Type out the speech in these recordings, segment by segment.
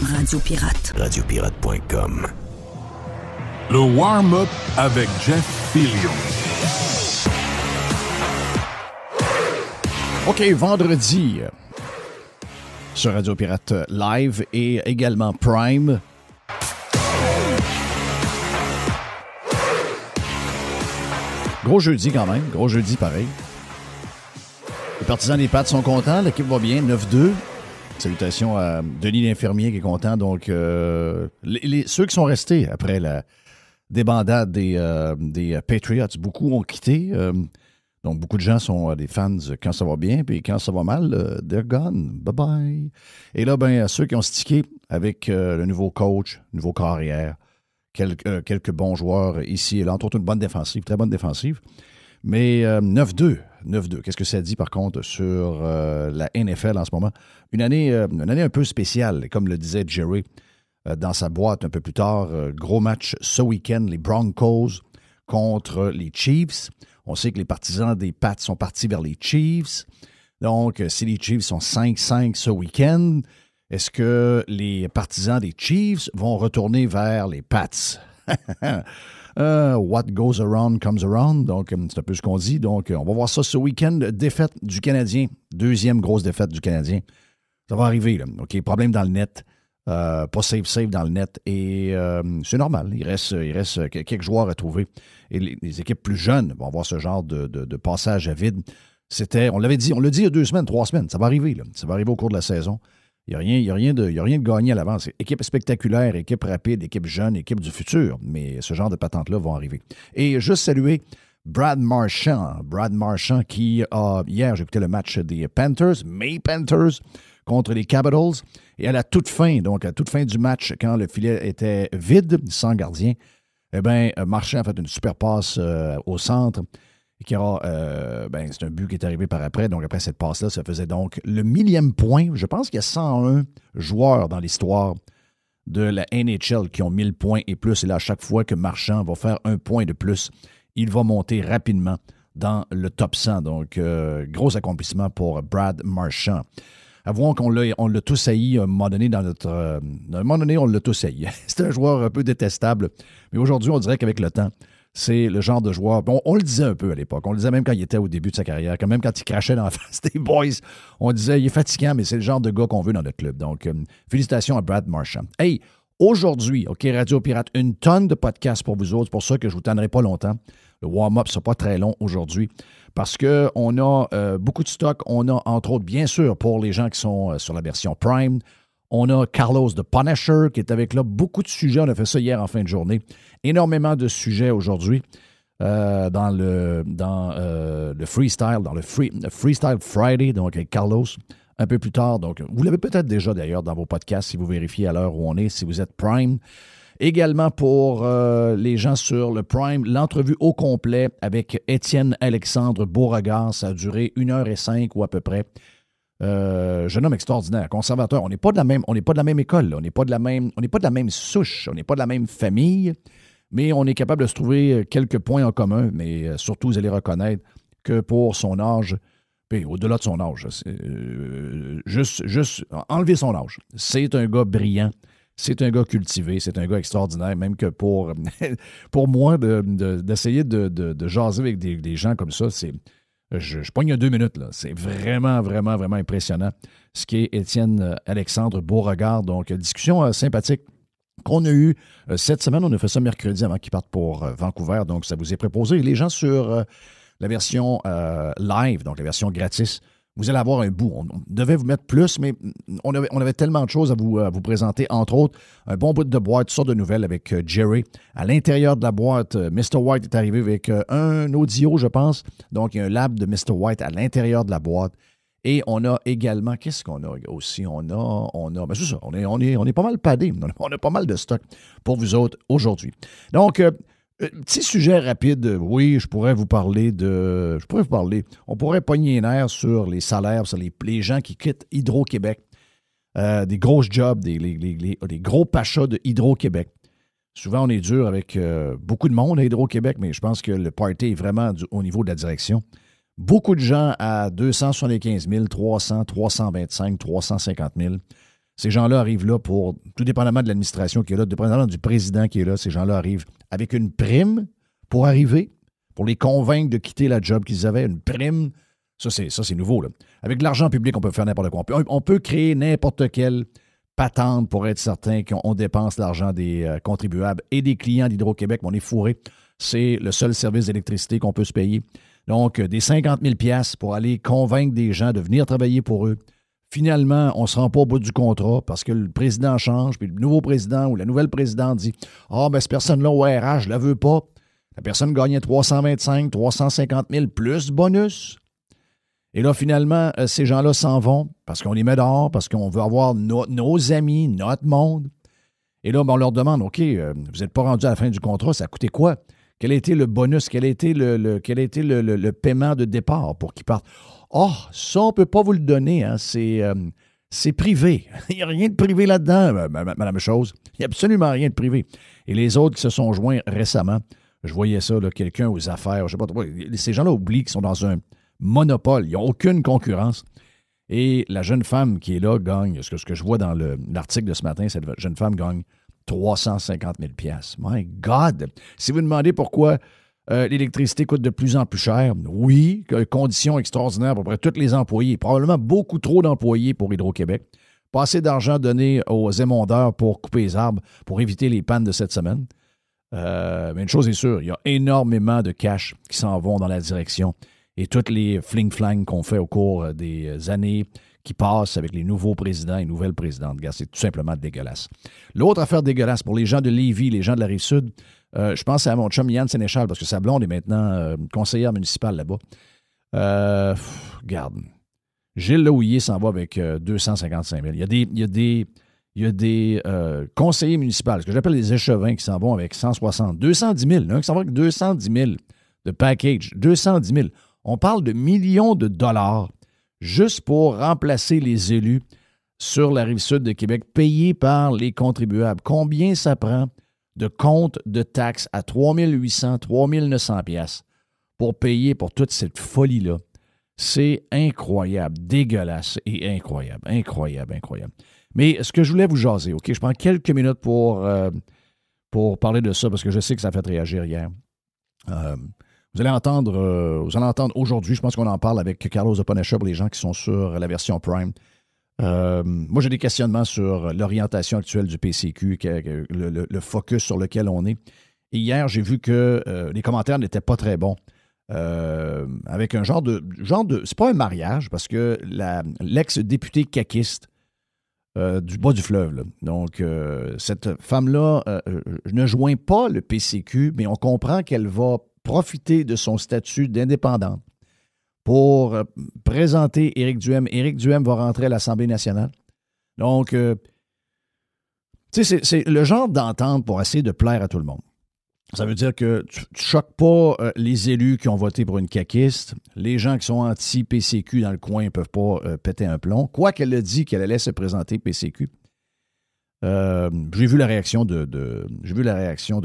Radio Pirate. Radiopirate.com. Le warm-up avec Jeff Fillion. OK, vendredi sur Radio Pirate Live et également Prime. Gros jeudi quand même, gros jeudi pareil. Les partisans des Pats sont contents, l'équipe va bien, 9-2. Salutations à Denis l'Infirmier qui est content. Donc, ceux qui sont restés après la débandade des Patriots, beaucoup ont quitté. Donc, beaucoup de gens sont des fans quand ça va bien, puis quand ça va mal, they're gone. Bye-bye. Et là, ceux qui ont stické avec le nouveau coach, nouveau carrière, quelques bons joueurs ici et là, entre autres une bonne défensive, très bonne défensive. Mais 9-2. Qu'est-ce que ça dit, par contre, sur la NFL en ce moment? Une année un peu spéciale, comme le disait Jerry dans sa boîte un peu plus tard. Gros match ce week-end, les Broncos contre les Chiefs. On sait que les partisans des Pats sont partis vers les Chiefs. Donc, si les Chiefs sont 5-5 ce week-end, est-ce que les partisans des Chiefs vont retourner vers les Pats? What goes around comes around. Donc, c'est un peu ce qu'on dit. Donc, on va voir ça ce week-end. Défaite du Canadien. Deuxième grosse défaite du Canadien. Ça va arriver, là. OK, problème dans le net. Pas safe dans le net. Et c'est normal. Il reste quelques joueurs à trouver. Et les équipes plus jeunes vont avoir ce genre de passage à vide. On l'a dit il y a 2 semaines, 3 semaines. Ça va arriver, là. Ça va arriver au cours de la saison. Il n'y a rien de gagné à l'avance. Équipe spectaculaire, équipe rapide, équipe jeune, équipe du futur. Mais ce genre de patentes-là vont arriver. Et juste saluer Brad Marchand. Brad Marchand qui hier, j'ai écouté le match des Panthers, mes Panthers, contre les Capitals. Et à la toute fin du match, quand le filet était vide, sans gardien, Marchand a fait une super passe au centre. C'est un but qui est arrivé par après. Donc, après cette passe-là, ça faisait donc le 1000e point. Je pense qu'il y a 101 joueurs dans l'histoire de la NHL qui ont 1000 points et plus. Et là, à chaque fois que Marchand va faire un point de plus, il va monter rapidement dans le top 100. Donc, gros accomplissement pour Brad Marchand. Avouons qu'on l'a tous haï à un moment donné à un moment donné, on l'a tous haï. C'est un joueur un peu détestable. Mais aujourd'hui, on dirait qu'avec le temps, c'est le genre de joueur. Bon, on le disait un peu à l'époque. On le disait même quand il était au début de sa carrière. Quand même quand il crachait dans la face des boys, on disait il est fatigant, mais c'est le genre de gars qu'on veut dans notre club. Donc, félicitations à Brad Marchand. Hey, aujourd'hui, OK, Radio Pirate, une tonne de podcasts pour vous autres. C'est pour ça que je ne vous tannerai pas longtemps. Le warm-up ne sera pas très long aujourd'hui parce qu'on a beaucoup de stock. On a, entre autres, bien sûr, pour les gens qui sont sur la version Prime, on a Carlos the Punisher qui est avec là. Beaucoup de sujets. On a fait ça hier en fin de journée. Énormément de sujets aujourd'hui dans le freestyle, dans le Freestyle Friday, donc avec Carlos, un peu plus tard. Donc, vous l'avez peut-être déjà d'ailleurs dans vos podcasts si vous vérifiez à l'heure où on est, si vous êtes Prime. Également pour les gens sur le Prime, l'entrevue au complet avec Étienne-Alexandre Beauregard. Ça a duré 1h05 ou à peu près. Jeune homme extraordinaire, conservateur. On n'est pas de la même école, là. On n'est pas de la même souche, on n'est pas de la même famille, mais on est capable de se trouver quelques points en commun, mais surtout, vous allez reconnaître que pour son âge, puis au-delà de son âge, juste enlever son âge. C'est un gars brillant, c'est un gars cultivé, c'est un gars extraordinaire, même que pour moi, d'essayer de jaser avec des gens comme ça, c'est... Je pogne 2 minutes, là. C'est vraiment, vraiment, vraiment impressionnant ce qu'est Étienne-Alexandre Beauregard. Donc, discussion sympathique qu'on a eue cette semaine. On a fait ça mercredi avant qu'ils partent pour Vancouver. Donc, ça vous est proposé. Les gens sur la version live, donc la version gratis, vous allez avoir un bout. On devait vous mettre plus, mais on avait tellement de choses à vous présenter. Entre autres, un bon bout de boîte, toutes sortes de nouvelles avec Jerry. À l'intérieur de la boîte, Mr. White est arrivé avec un audio, je pense. Donc, il y a un lab de Mr. White à l'intérieur de la boîte. Et on a également, qu'est-ce qu'on a aussi? On a, c'est ça, on est pas mal padé. On a pas mal de stock pour vous autres aujourd'hui. Donc, petit sujet rapide, oui, on pourrait pogner les nerfs sur les salaires, sur les gens qui quittent Hydro-Québec, des grosses jobs, des gros pachas de Hydro-Québec. Souvent, on est dur avec beaucoup de monde à Hydro-Québec, mais je pense que le party est vraiment au niveau de la direction. Beaucoup de gens à 275 000, 300, 325, 350 000. Ces gens-là arrivent là pour, tout dépendamment de l'administration qui est là, tout dépendamment du président qui est là, ces gens-là arrivent avec une prime pour arriver, pour les convaincre de quitter la job qu'ils avaient, une prime. Ça, c'est nouveau, là. Avec de l'argent public, on peut faire n'importe quoi. On peut créer n'importe quelle patente pour être certain qu'on dépense l'argent des contribuables et des clients d'Hydro-Québec. On est fourré. C'est le seul service d'électricité qu'on peut se payer. Donc, des 50 000 $ pour aller convaincre des gens de venir travailler pour eux. Finalement, on ne se rend pas au bout du contrat parce que le président change, puis le nouveau président ou la nouvelle présidente dit « Ah, ben cette personne-là au RH, je ne la veux pas. » La personne gagnait 325 350 000 plus bonus. Et là, finalement, ces gens-là s'en vont parce qu'on les met dehors, parce qu'on veut avoir nos amis, notre monde. Et là, ben, on leur demande, OK, vous n'êtes pas rendu à la fin du contrat, ça a coûté quoi? Quel a été le bonus? Quel a été le paiement de départ pour qu'ils partent? Ah, ça, on ne peut pas vous le donner. Hein, c'est privé. Il n'y a rien de privé là-dedans, madame Chose. Il n'y a absolument rien de privé. Et les autres qui se sont joints récemment, je voyais ça, là, quelqu'un aux affaires, je ne sais pas trop. Ces gens-là oublient qu'ils sont dans un monopole. Ils n'ont aucune concurrence. Et la jeune femme qui est là gagne, ce que je vois dans l'article de ce matin, cette jeune femme gagne 350 000 $. My God! Si vous demandez pourquoi l'électricité coûte de plus en plus cher, oui, conditions extraordinaires pour à peu près tous les employés. Probablement beaucoup trop d'employés pour Hydro-Québec. Pas assez d'argent donné aux émondeurs pour couper les arbres, pour éviter les pannes de cette semaine. Mais une chose est sûre, il y a énormément de cash qui s'en vont dans la direction. Et toutes les fling-flang qu'on fait au cours des années qui passent avec les nouveaux présidents et nouvelles présidentes. Regarde, c'est tout simplement dégueulasse. L'autre affaire dégueulasse pour les gens de Lévis, les gens de la Rive-Sud, je pense à mon chum Yann Sénéchal, parce que sa blonde est maintenant conseillère municipale là-bas. Regarde, Gilles Lehouillier s'en va avec 255 000. Il y a des conseillers municipaux, ce que j'appelle les échevins, qui s'en vont avec 160, 210 000. Qui s'en va avec 210 000 de package, 210 000. On parle de millions de dollars juste pour remplacer les élus sur la Rive-Sud de Québec, payés par les contribuables. Combien ça prend de compte de taxes à 3 800, 3 900 $ pour payer pour toute cette folie-là? C'est incroyable, dégueulasse et incroyable, incroyable, incroyable. Mais ce que je voulais vous jaser, OK? Je prends quelques minutes pour parler de ça parce que je sais que ça a fait réagir hier. Vous allez entendre aujourd'hui, je pense qu'on en parle avec Carlos Oponasha pour les gens qui sont sur la version Prime. Moi, j'ai des questionnements sur l'orientation actuelle du PCQ, le focus sur lequel on est. Et hier, j'ai vu que les commentaires n'étaient pas très bons. Avec un genre de... C'est pas un mariage, parce que l'ex-députée caquiste du bas du fleuve, là. Donc, cette femme-là ne joint pas le PCQ, mais on comprend qu'elle va profiter de son statut d'indépendante pour présenter Éric Duhaime. Éric Duhaime va rentrer à l'Assemblée nationale. Donc, tu sais, c'est le genre d'entente pour essayer de plaire à tout le monde. Ça veut dire que tu ne choques pas les élus qui ont voté pour une caquiste. Les gens qui sont anti-PCQ dans le coin ne peuvent pas péter un plomb. Quoi qu'elle ait dit qu'elle allait se présenter PCQ. J'ai vu la réaction de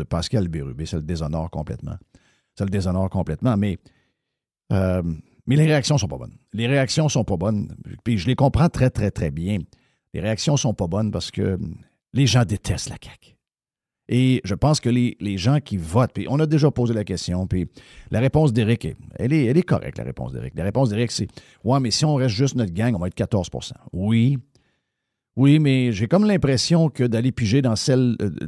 Pascal Bérubé. Ça le déshonore complètement. Mais les réactions sont pas bonnes. Les réactions sont pas bonnes. Puis je les comprends très, très, très bien. Les réactions sont pas bonnes parce que les gens détestent la CAQ. Et je pense que les gens qui votent, puis on a déjà posé la question, puis la réponse d'Éric, elle est correcte, la réponse d'Éric. La réponse d'Éric, c'est « Ouais, mais si on reste juste notre gang, on va être 14 %. » Oui, mais j'ai comme l'impression que d'aller piger dans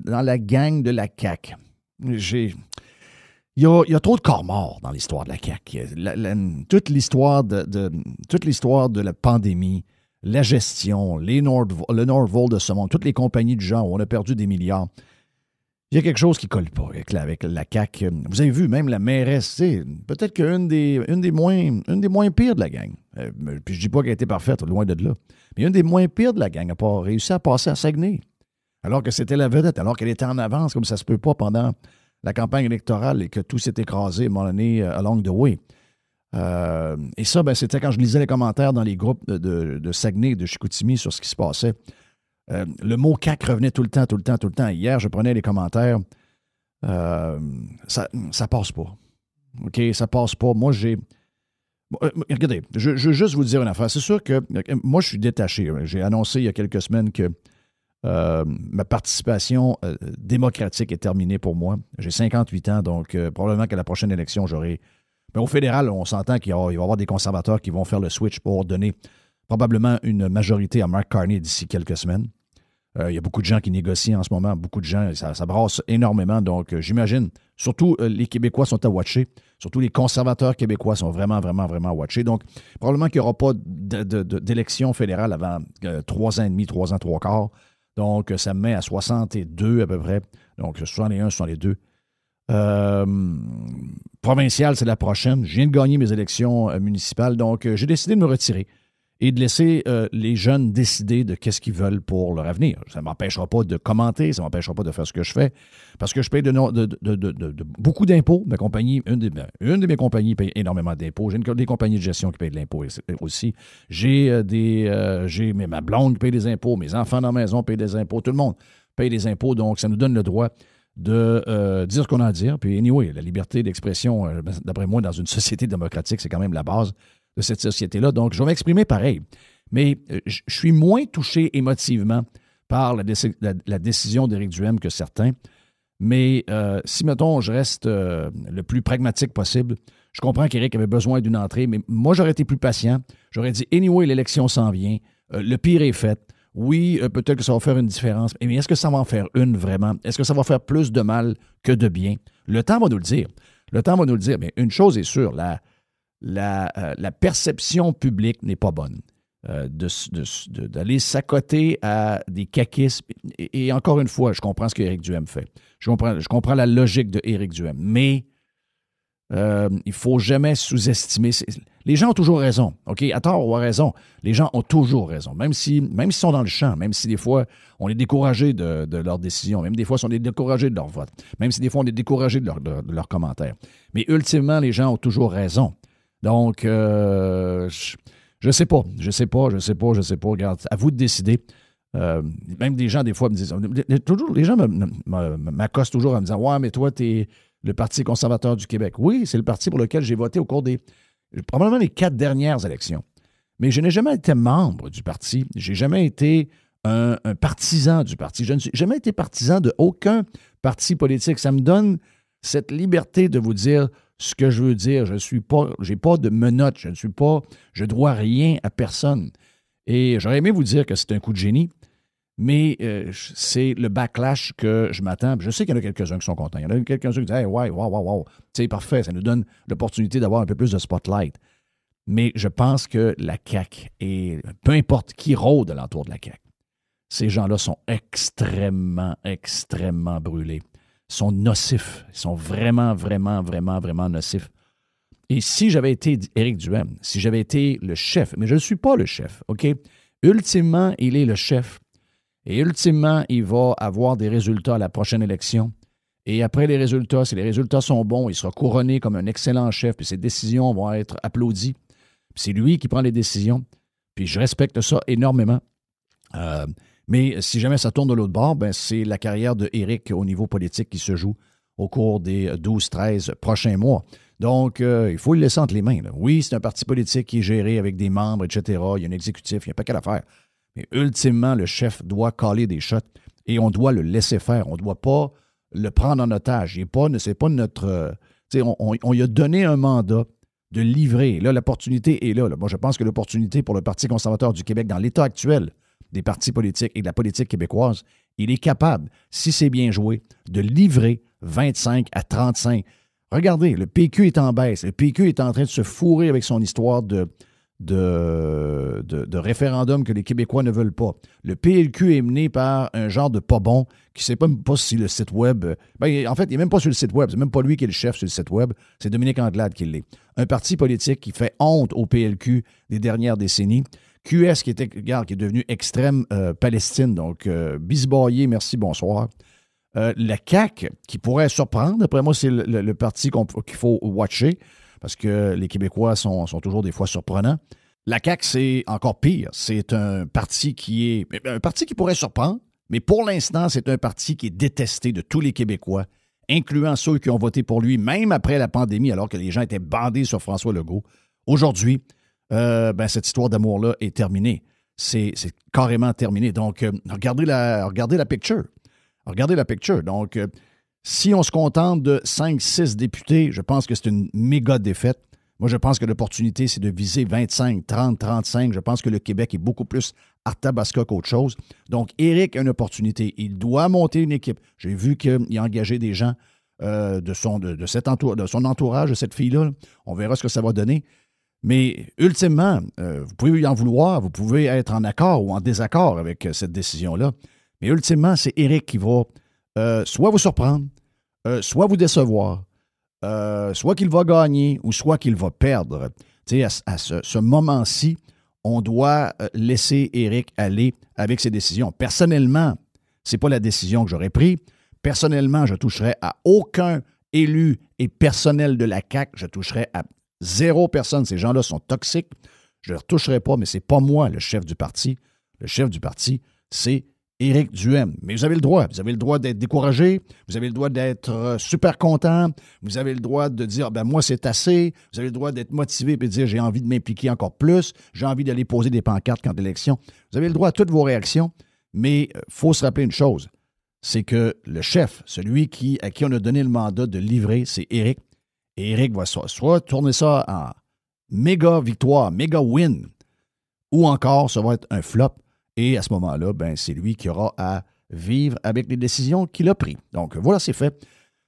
la gang de la CAQ, il y a trop de corps morts dans l'histoire de la CAQ. Toute l'histoire de la pandémie, la gestion, le Nordvolt de ce monde, toutes les compagnies du genre où on a perdu des milliards. Il y a quelque chose qui ne colle pas avec la CAQ. Vous avez vu, même la mairesse, peut-être qu'une des moins pires de la gang. Puis je ne dis pas qu'elle était parfaite, loin de là. Mais une des moins pires de la gang n'a pas réussi à passer à Saguenay. Alors que c'était la vedette, alors qu'elle était en avance, comme ça ne se peut pas pendant la campagne électorale et que tout s'est écrasé à un moment donné along the way. Et ça, c'était quand je lisais les commentaires dans les groupes de Saguenay, de Chicoutimi sur ce qui se passait. Le mot CAQ revenait tout le temps. Hier, je prenais les commentaires. Ça passe pas. OK, ça passe pas. Moi, Regardez, je veux juste vous dire une affaire. C'est sûr que moi, je suis détaché. J'ai annoncé il y a quelques semaines que ma participation démocratique est terminée pour moi. J'ai 58 ans, donc probablement qu'à la prochaine élection, j'aurai... Mais au fédéral, on s'entend qu'il va y avoir des conservateurs qui vont faire le switch pour donner probablement une majorité à Mark Carney d'ici quelques semaines. Il y a beaucoup de gens qui négocient en ce moment, beaucoup de gens, ça brasse énormément. Donc, j'imagine, surtout les Québécois sont à watcher, surtout les conservateurs québécois sont vraiment, vraiment, vraiment watchés. Donc, probablement qu'il n'y aura pas d'élection fédérale avant 3 ans et demi, 3 ans, 3 quarts. Donc, ça me met à 62 à peu près. Donc, 61, 62. Provincial, c'est la prochaine. Je viens de gagner mes élections municipales, donc j'ai décidé de me retirer et de laisser les jeunes décider de qu'est-ce qu'ils veulent pour leur avenir. Ça ne m'empêchera pas de commenter, ça ne m'empêchera pas de faire ce que je fais, parce que je paye beaucoup d'impôts. Ma compagnie, une de mes compagnies paye énormément d'impôts. J'ai des compagnies de gestion qui payent de l'impôt aussi. J'ai ma blonde qui paye des impôts, mes enfants dans la maison payent des impôts, tout le monde paye des impôts, donc ça nous donne le droit de dire ce qu'on a à dire. Puis anyway, la liberté d'expression, d'après moi, dans une société démocratique, c'est quand même la base de cette société-là. Donc, je vais m'exprimer pareil. Mais je suis moins touché émotivement par la décision d'Éric Duhem que certains. Mais si, mettons, je reste le plus pragmatique possible, je comprends qu'Éric avait besoin d'une entrée, mais moi, j'aurais été plus patient. J'aurais dit, anyway, l'élection s'en vient. Le pire est fait. Oui, peut-être que ça va faire une différence, mais est-ce que ça va en faire une vraiment? Est-ce que ça va faire plus de mal que de bien? Le temps va nous le dire. Le temps va nous le dire, mais une chose est sûre, la perception publique n'est pas bonne. D'aller s'accoter à des caquistes, et encore une fois, je comprends ce qu'Éric Duhem fait. Je comprends la logique de Éric Duhem, mais il ne faut jamais sous-estimer. Les gens ont toujours raison, OK? À tort ou à raison, les gens ont toujours raison. Même s'ils sont dans le champ, même si des fois, on est découragé de leurs décisions, même des fois, on est découragé de leur vote, même si des fois, on est découragé de leurs commentaires. Mais ultimement, les gens ont toujours raison. Donc, je sais pas. Regarde, à vous de décider. Même des gens, des fois, me disent... les gens m'accostent toujours en me disant « Ouais, mais toi, t'es le Parti conservateur du Québec. » Oui, c'est le parti pour lequel j'ai voté au cours probablement les 4 dernières élections. Mais je n'ai jamais été membre du parti. Je n'ai jamais été un partisan du parti. Je ne suis jamais été partisan de aucun parti politique. Ça me donne cette liberté de vous dire ce que je veux dire. Je n'ai pas de menottes. Je dois rien à personne. Et j'aurais aimé vous dire que c'est un coup de génie, mais c'est le backlash que je m'attends. Je sais qu'il y en a quelques-uns qui sont contents. Il y en a quelques-uns qui disent « Hey, wow. » C'est parfait, ça nous donne l'opportunité d'avoir un peu plus de spotlight. Mais je pense que la CAQ, et peu importe qui rôde alentour de la CAQ, ces gens-là sont extrêmement, extrêmement brûlés. Ils sont nocifs. Ils sont vraiment, vraiment, vraiment, vraiment nocifs. Et si j'avais été Éric Duhem, si j'avais été le chef, mais je ne suis pas le chef, OK? Ultimement, il est le chef. Et ultimement, il va avoir des résultats à la prochaine élection. Et après les résultats, si les résultats sont bons, il sera couronné comme un excellent chef, puis ses décisions vont être applaudies. Puis c'est lui qui prend les décisions. Puis je respecte ça énormément. Mais si jamais ça tourne de l'autre bord, ben c'est la carrière de Éric au niveau politique qui se joue au cours des 12-13 prochains mois. Donc, il faut le laisser entre les mains. Là. Oui, c'est un parti politique qui est géré avec des membres, etc. Il y a un exécutif, il y a un paquet d'affaires. Mais ultimement, le chef doit caler des shots et on doit le laisser faire. On ne doit pas le prendre en otage. C'est pas notre... on lui a donné un mandat de livrer. Là, l'opportunité est là. Moi, je pense que l'opportunité pour le Parti conservateur du Québec, dans l'état actuel des partis politiques et de la politique québécoise, il est capable, si c'est bien joué, de livrer 25 à 35. Regardez, le PQ est en baisse. Le PQ est en train de se fourrer avec son histoire de référendum que les Québécois ne veulent pas. Le PLQ est mené par un genre de pas bon qui ne sait même pas si le site web... en fait, il n'est même pas sur le site web. C'est même pas lui qui est le chef sur le site web. C'est Dominique Anglade qui l'est. Un parti politique qui fait honte au PLQ des dernières décennies. QS qui est devenu extrême Palestine. Donc, bisbaillé, merci, bonsoir. La CAQ, qui pourrait surprendre, d'après moi, c'est le parti qu'il faut watcher, parce que les Québécois sont toujours des fois surprenants. La CAQ, c'est encore pire. C'est un parti qui pourrait surprendre, mais pour l'instant, c'est un parti qui est détesté de tous les Québécois, incluant ceux qui ont voté pour lui, même après la pandémie, alors que les gens étaient bandés sur François Legault. aujourd'hui, cette histoire d'amour-là est terminée. C'est carrément terminé. Donc, regardez la picture. Regardez la picture. Donc, si on se contente de 5-6 députés, je pense que c'est une méga défaite. Moi, je pense que l'opportunité, c'est de viser 25, 30, 35. Je pense que le Québec est beaucoup plus Arthabasca qu'autre chose. Donc, Éric a une opportunité. Il doit monter une équipe. J'ai vu qu'il a engagé des gens de son entourage, de cette fille-là. On verra ce que ça va donner. Mais ultimement, vous pouvez y en vouloir, vous pouvez être en accord ou en désaccord avec cette décision-là. Mais ultimement, c'est Éric qui va soit vous surprendre, soit vous décevoir, soit qu'il va gagner ou soit qu'il va perdre. Tu sais, à ce moment-ci, on doit laisser Éric aller avec ses décisions. Personnellement, ce n'est pas la décision que j'aurais prise. Personnellement, je ne toucherais à aucun élu et personnel de la CAQ. Je toucherais à 0 personne. Ces gens-là sont toxiques. Je ne les retoucherai pas, mais ce n'est pas moi le chef du parti. Le chef du parti, c'est Éric Duhaime. Mais vous avez le droit. Vous avez le droit d'être découragé. Vous avez le droit d'être super content. Vous avez le droit de dire, moi, c'est assez. Vous avez le droit d'être motivé et de dire, j'ai envie de m'impliquer encore plus. J'ai envie d'aller poser des pancartes quand l'élection. Vous avez le droit à toutes vos réactions. Mais il faut se rappeler une chose. C'est que le chef, celui à qui on a donné le mandat de livrer, c'est Éric. Et Éric va soit tourner ça en méga victoire, méga win, ou encore ça va être un flop. Et à ce moment-là, c'est lui qui aura à vivre avec les décisions qu'il a prises. Donc voilà, c'est fait.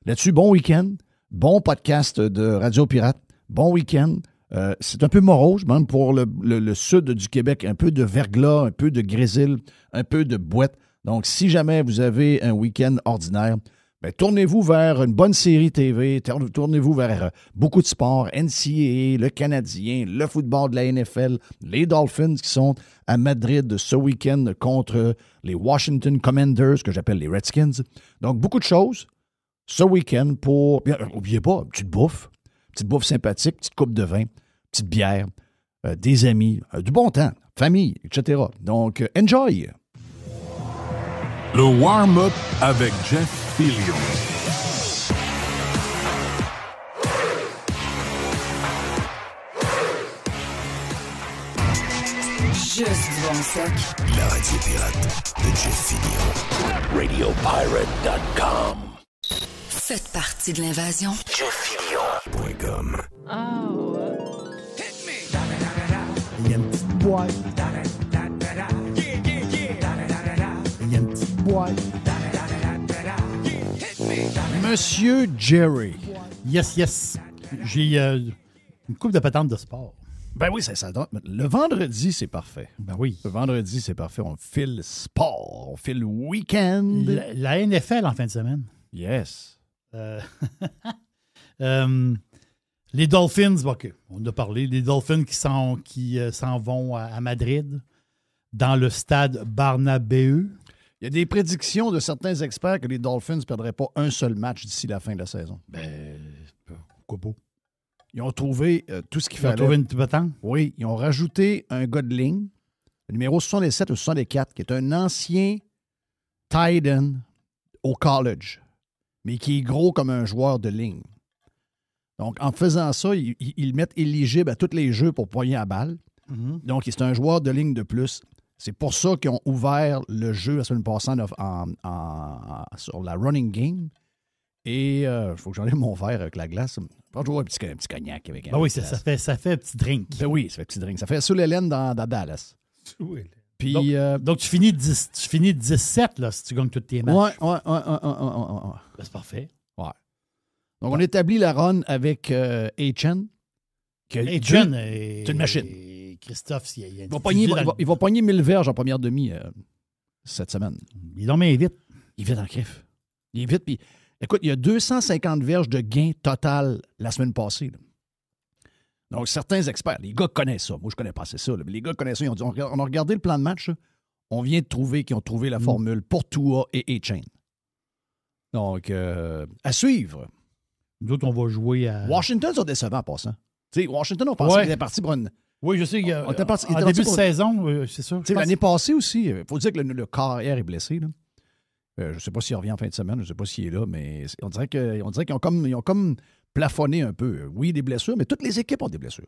Là-dessus, bon week-end, bon podcast de Radio Pirate, bon week-end. C'est un peu morose, même pour le sud du Québec, un peu de verglas, un peu de grésil, un peu de boîte. Donc, si jamais vous avez un week-end ordinaire, tournez-vous vers une bonne série TV, tournez-vous vers beaucoup de sports, NCAA, le Canadien, le football de la NFL, les Dolphins qui sont à Madrid ce week-end contre les Washington Commanders, que j'appelle les Redskins. Donc, beaucoup de choses ce week-end pour, n'oubliez pas, petite bouffe sympathique, petite coupe de vin, petite bière, des amis, du bon temps, famille, etc. Donc, enjoy! Le warm-up avec Jeff Fillion. Juste du bon stock. La radio pirate de Jeff Fillion. RadioPirate.com. Faites partie de l'invasion. JeffFillion.com. Oh. Il y a une petite boîte. Il y a une petite boîte. Monsieur Jerry. Yes. J'ai une coupe de patente de sport. Ben oui, ça donne. Le vendredi, c'est parfait. Ben oui. Le vendredi, c'est parfait. On file sport. On file week-end. La NFL en fin de semaine. Yes. Les Dolphins, OK, on a parlé. Les Dolphins qui s'en vont à Madrid, dans le stade Bernabéu. Il y a des prédictions de certains experts que les Dolphins ne perdraient pas un seul match d'ici la fin de la saison. Pourquoi pas? Ils ont trouvé tout ce qu'il fallait. Ils ont trouvé une petite patente? Oui, ils ont rajouté un gars de ligne, le numéro 67 ou 64, qui est un ancien tight end au college, mais qui est gros comme un joueur de ligne. Donc, en faisant ça, ils le mettent éligible à tous les jeux pour poigner à balle. Mm-hmm. Donc, c'est un joueur de ligne de plus. C'est pour ça qu'ils ont ouvert le jeu la semaine passée sur la running game. Et il faut que j'enlève mon verre avec la glace. Je vais jouer un petit cognac avec un. Oui, ça fait un petit drink. Ben oui, ça fait un petit drink. Ça fait sous l'Hélène dans Dallas. Oui. Puis, donc, tu finis 17 là, si tu gagnes tous tes matchs. Ouais. C'est parfait. Ouais. Donc, on établit la run avec H.N. H.N. C'est une machine. Christophe, il va pogner 1000 verges en première demi cette semaine. Il en met vite. Il est vite en griffe. Il est vite. Puis, écoute, il y a 250 verges de gain total la semaine passée. Là. Donc, certains experts, les gars connaissent ça. Moi, je connais pas assez ça. Là, mais les gars connaissent ça. Ils ont dit, on a regardé le plan de match. Là. On vient de trouver qu'ils ont trouvé la formule pour Tua et A-Chain. Donc, à suivre. Nous autres, on va jouer à... Washington sont décevants en passant. T'sais, Washington, on pensait qu'il était parti pour une... Oui, je sais. En début début de saison, c'est sûr. L'année passée aussi, il faut dire que le carrière est blessé. Là. Je ne sais pas s'il revient en fin de semaine, je ne sais pas s'il est là, mais on dirait qu'ils ont comme plafonné un peu. Oui, des blessures, mais toutes les équipes ont des blessures.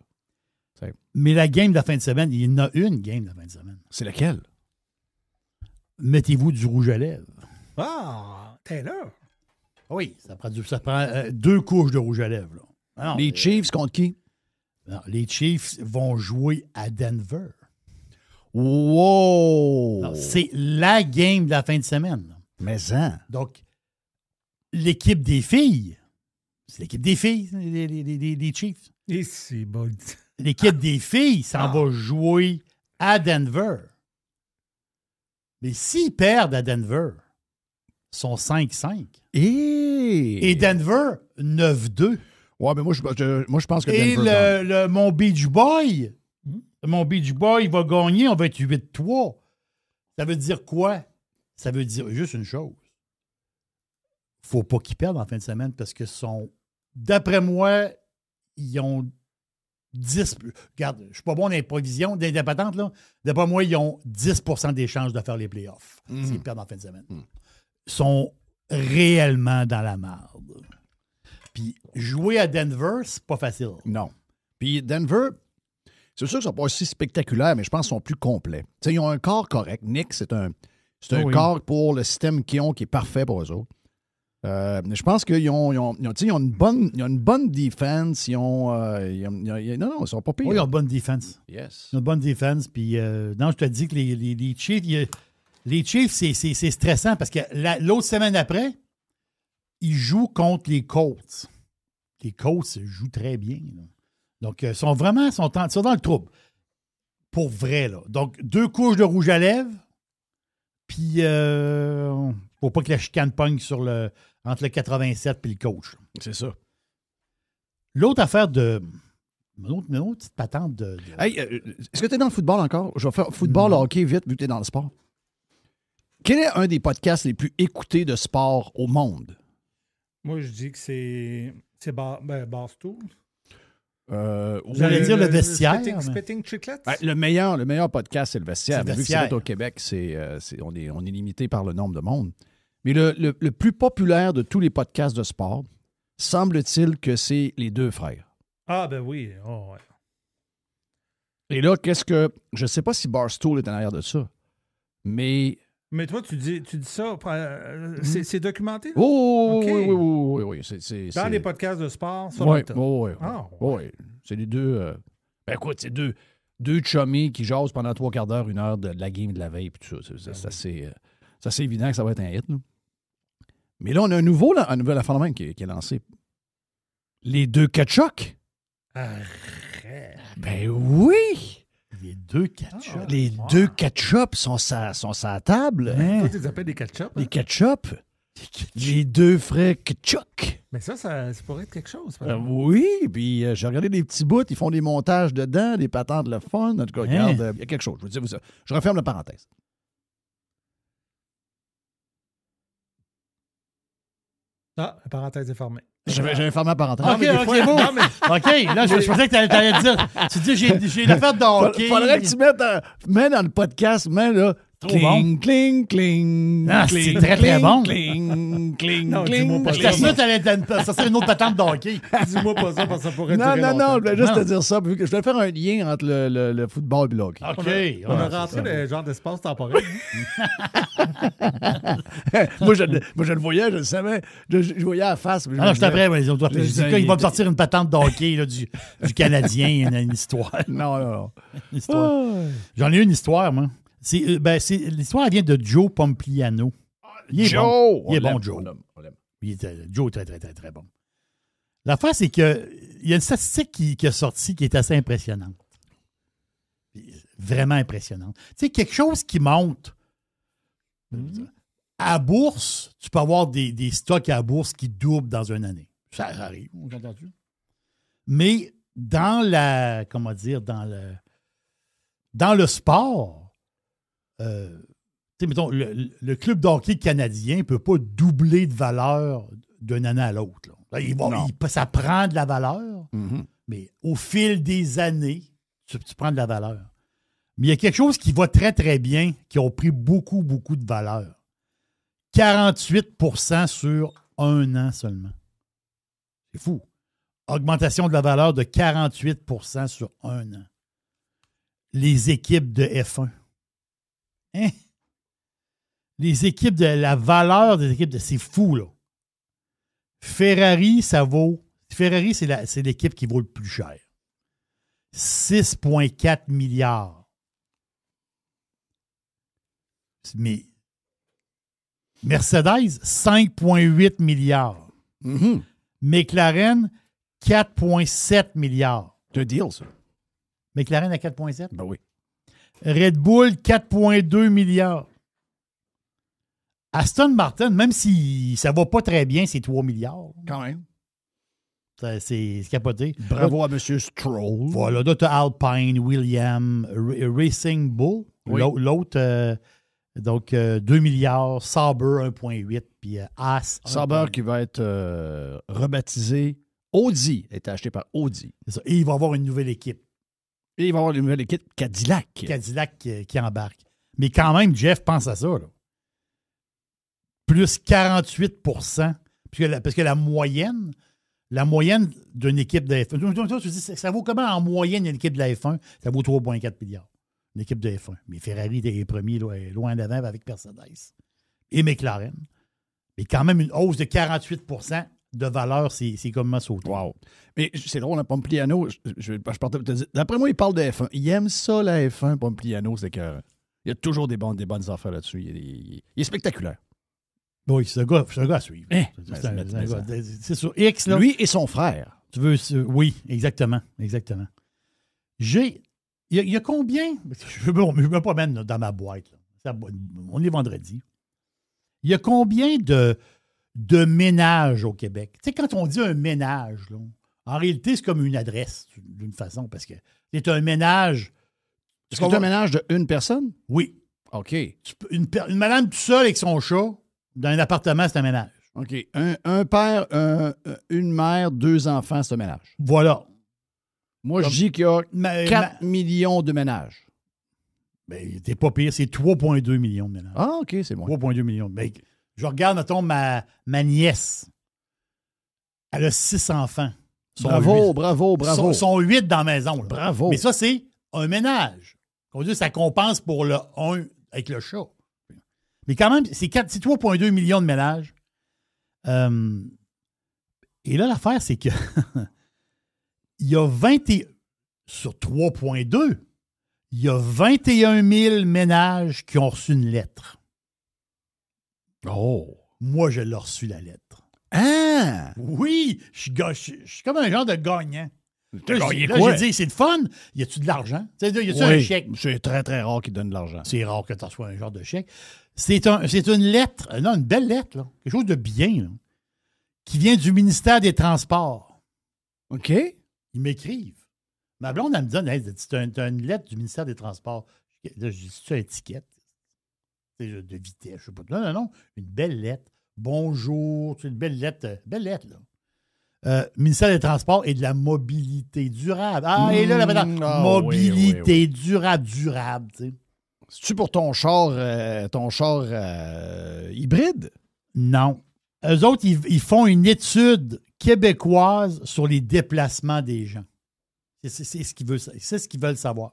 Mais la game de la fin de semaine, il y en a une game de la fin de semaine. C'est laquelle? Mettez-vous du rouge à lèvres. Ah, Taylor. Oui, ça prend 2 couches de rouge à lèvres. Là. Non, Les Chiefs contre qui? non, les Chiefs vont jouer à Denver. Wow! Non, c'est la game de la fin de semaine. Là. Mais hein? Donc, l'équipe des filles, c'est l'équipe des filles, les Chiefs. Et c'est bon. L'équipe des filles s'en va jouer à Denver. Mais s'ils perdent à Denver, ils sont 5-5. Et Denver, 9-2. Ouais, mais moi, je pense que Et Denver mon Beach Boy, il va gagner, on va être 8-3. Ça veut dire quoi? Ça veut dire juste une chose. Faut pas qu'ils perdent en fin de semaine parce que d'après moi, ils ont 10. Regarde, je suis pas bon dans les provisions, dans les patentes, là. D'après moi, ils ont 10 des chances de faire les playoffs s'ils perdent en fin de semaine. Ils sont réellement dans la merde. Puis jouer à Denver, c'est pas facile. Non. Puis Denver, c'est sûr qu'ils sont pas aussi spectaculaires, mais je pense qu'ils sont plus complets. T'sais, ils ont un corps correct. Nick, c'est un corps pour le système qu'ils ont qui est parfait pour eux autres. Mais je pense qu'ils ont une bonne défense. Non, ils sont pas pires. Oui, ils ont une bonne défense. Yes. Ils ont une bonne défense. Puis, non, je te dis que les Chiefs, les Chiefs, c'est stressant parce que l'autre semaine après, ils jouent contre les Colts. Les Colts jouent très bien. Là. Donc, ils sont vraiment ils sont dans le trouble. Pour vrai, là. Donc, 2 couches de rouge à lèvres. Puis, faut pas que la chicane pogne entre le 87 et le coach. C'est ça. L'autre affaire une autre petite patente de... Hey, est-ce que tu es dans le football encore? Je vais faire football, hockey, vite, vu que tu es dans le sport. Quel est un des podcasts les plus écoutés de sport au monde? Moi, je dis que c'est Barstool. J'allais dire le vestiaire. Spitting Chiclets. Le meilleur podcast, c'est le vestiaire. C'est le Vu que vestiaire. c'est au Québec, on est limité par le nombre de monde. Mais le plus populaire de tous les podcasts de sport, semble-t-il que c'est les 2 frères. Ah, ben oui. Oh, ouais. Et là, je ne sais pas si Barstool est en arrière de ça, mais... Mais toi, tu dis ça, c'est documenté? Là? Oh, OK. oui. Dans les podcasts de sport, ça Oui, va oui. Ah, Oui. C'est les deux... Ben écoute, c'est deux chummies qui jasent pendant 3/4 d'heure, 1 heure de la game de la veille, puis tout ça. C'est assez évident que ça va être un hit. Là. Mais là, on a un nouvel affaire qui est lancé. Les 2 Kachuk. Arrête. Ben oui! Les 2 ketchup. Les 2 ketchup sont sa table. Hein? Toi, tu les appelles des ketchup? Les ketchup. Les 2 frères ketchup. Mais ça pourrait être quelque chose. Oui, puis j'ai regardé des petits bouts, ils font des montages dedans, des patentes le fun. En tout cas, regarde, il y a quelque chose. Je vous dis ça. Je referme la parenthèse. Ah, la parenthèse est fermée. J'avais fermé la parenthèse. OK, bon. Non, mais... OK, là, je pensais que tu allais dire. Tu dis, j'ai l'affaire de hockey. Faudrait que tu mets dans le podcast, là. Trop bon. Cling, cling. Ah, c'est très, très bon. Cling, cling, Non, cling. dis-moi pas J'étais sûr que tu allais ça serait une autre patente de hockey. Dis-moi pas ça parce que ça pourrait Non, durer longtemps. je voulais juste Non. te dire ça. Je voulais faire un lien entre le football et le hockey. OK. On a rentré le genre d'espace temporel. moi, je le voyais, je le savais. Je voyais à la face. Ah non, je suis après, les autres. Je Je dis qu'il va me sortir une patente de hockey là, du Canadien, une histoire. Non. Une histoire. J'en ai une histoire, moi. L'histoire elle vient de Joe Pompliano. Il est bon. Il est bon, Joe. Joe est très, très, très, très bon. L'affaire, c'est qu'il y a une statistique qui est sortie qui est assez impressionnante. Vraiment impressionnante. Tu sais, quelque chose qui monte. À bourse, tu peux avoir des stocks à la bourse qui doublent dans une année. Ça arrive, on entend-tu? Mais dans le sport, mettons, le club de hockey canadien ne peut pas doubler de valeur d'une année à l'autre. Là. Ça prend de la valeur, mais au fil des années, tu prends de la valeur. Mais il y a quelque chose qui va très, très bien, qui a pris beaucoup, beaucoup de valeur. 48% sur 1 an seulement. C'est fou. Augmentation de la valeur de 48 % sur un an. Les équipes de F1. Hein? Les équipes de la valeur des équipes de. C'est fou, là. Ferrari, ça vaut. Ferrari, c'est l'équipe qui vaut le plus cher. 6,4 milliards. Mais Mercedes, 5,8 milliards. Mhm. McLaren, 4,7 milliards. C'est un deal, ça. McLaren à 4,7? Ben oui. Red Bull, 4,2 milliards. Aston Martin, même si ça va pas très bien, c'est 3 milliards. Quand même. C'est capoté. Bravo à M. Stroll. Voilà, là, tu as Alpine, Williams, Racing Bull. Oui. L'autre, donc 2 milliards. Sauber, 1,8. Puis Haas. Sauber qui va être rebaptisé Audi. A été acheté par Audi. C'est ça. Et il va avoir une nouvelle équipe. Et il va y avoir une nouvelle équipe Cadillac. Cadillac qui embarque. Mais quand même, Jeff pense à ça. Là. Plus 48 % parce que la moyenne d'une équipe de F1, toi, tu dis, ça vaut comment en moyenne une équipe de la F1? Ça vaut 3,4 milliards. Une équipe de F1. Mais Ferrari est premier, là, loin d'avant avec Mercedes. Et McLaren. Mais quand même, une hausse de 48 % de valeur, c'est comment sauter. Wow. Mais c'est drôle, hein, Pompliano, je partais pour te dire, d'après moi, il parle de F1. Il aime ça, la F1, Pompliano, c'est que il y a toujours des bonnes affaires là-dessus. Il est spectaculaire. Oui, c'est un gars à suivre. C'est sur X, là. Lui et son frère. Tu veux... Oui, exactement. Exactement. Il y a combien... Je me promène là, dans ma boîte. Là. On est vendredi. Il y a combien de ménages au Québec? Tu sais, quand on dit un ménage, là, en réalité, c'est comme une adresse, d'une façon, parce que c'est un ménage... Est-ce que c'est un ménage de une personne? Oui. OK. Une madame toute seule avec son chat, dans un appartement, c'est un ménage. OK. Un père, une mère, 2 enfants, c'est un ménage. Voilà. Moi, je dis qu'il y a 4 millions de ménages. Ben, t'es pas pire, c'est 3,2 millions de ménages. Ah, OK, c'est bon. 3,2 millions. Ben, je regarde, mettons, ma nièce. Elle a 6 enfants. Bravo. Ils sont 8 dans la maison. Là. Bravo. Mais ça, c'est un ménage. On dit ça compense pour le 1 avec le chat. Mais quand même, c'est 3,2 millions de ménages. Et là, l'affaire, c'est que il y a sur 3,2, il y a 21 000 ménages qui ont reçu une lettre. Oh! Moi, je l'ai reçu, la lettre. Ah! Oui! Je suis comme un genre de gagnant. Là, j'ai dit, c'est le fun. Y a-tu de l'argent? Y a-tu un chèque? C'est très, très rare qu'ils donnent de l'argent. C'est rare que tu reçois un genre de chèque. C'est une lettre, non, une belle lettre, là, quelque chose de bien, là, qui vient du ministère des Transports. OK. Ils m'écrivent. Ma blonde, elle me dit, hey, t'as une lettre du ministère des Transports. Là, je dis, c'est une étiquette de vitesse, je sais pas. Non, une belle lettre. Bonjour, c'est une belle lettre là. Ministère des Transports et de la mobilité durable. Ah, et là, mobilité durable, tu sais. C'est-tu pour ton char hybride? Non. Eux autres, ils font une étude québécoise sur les déplacements des gens. C'est ce qu'ils veulent savoir.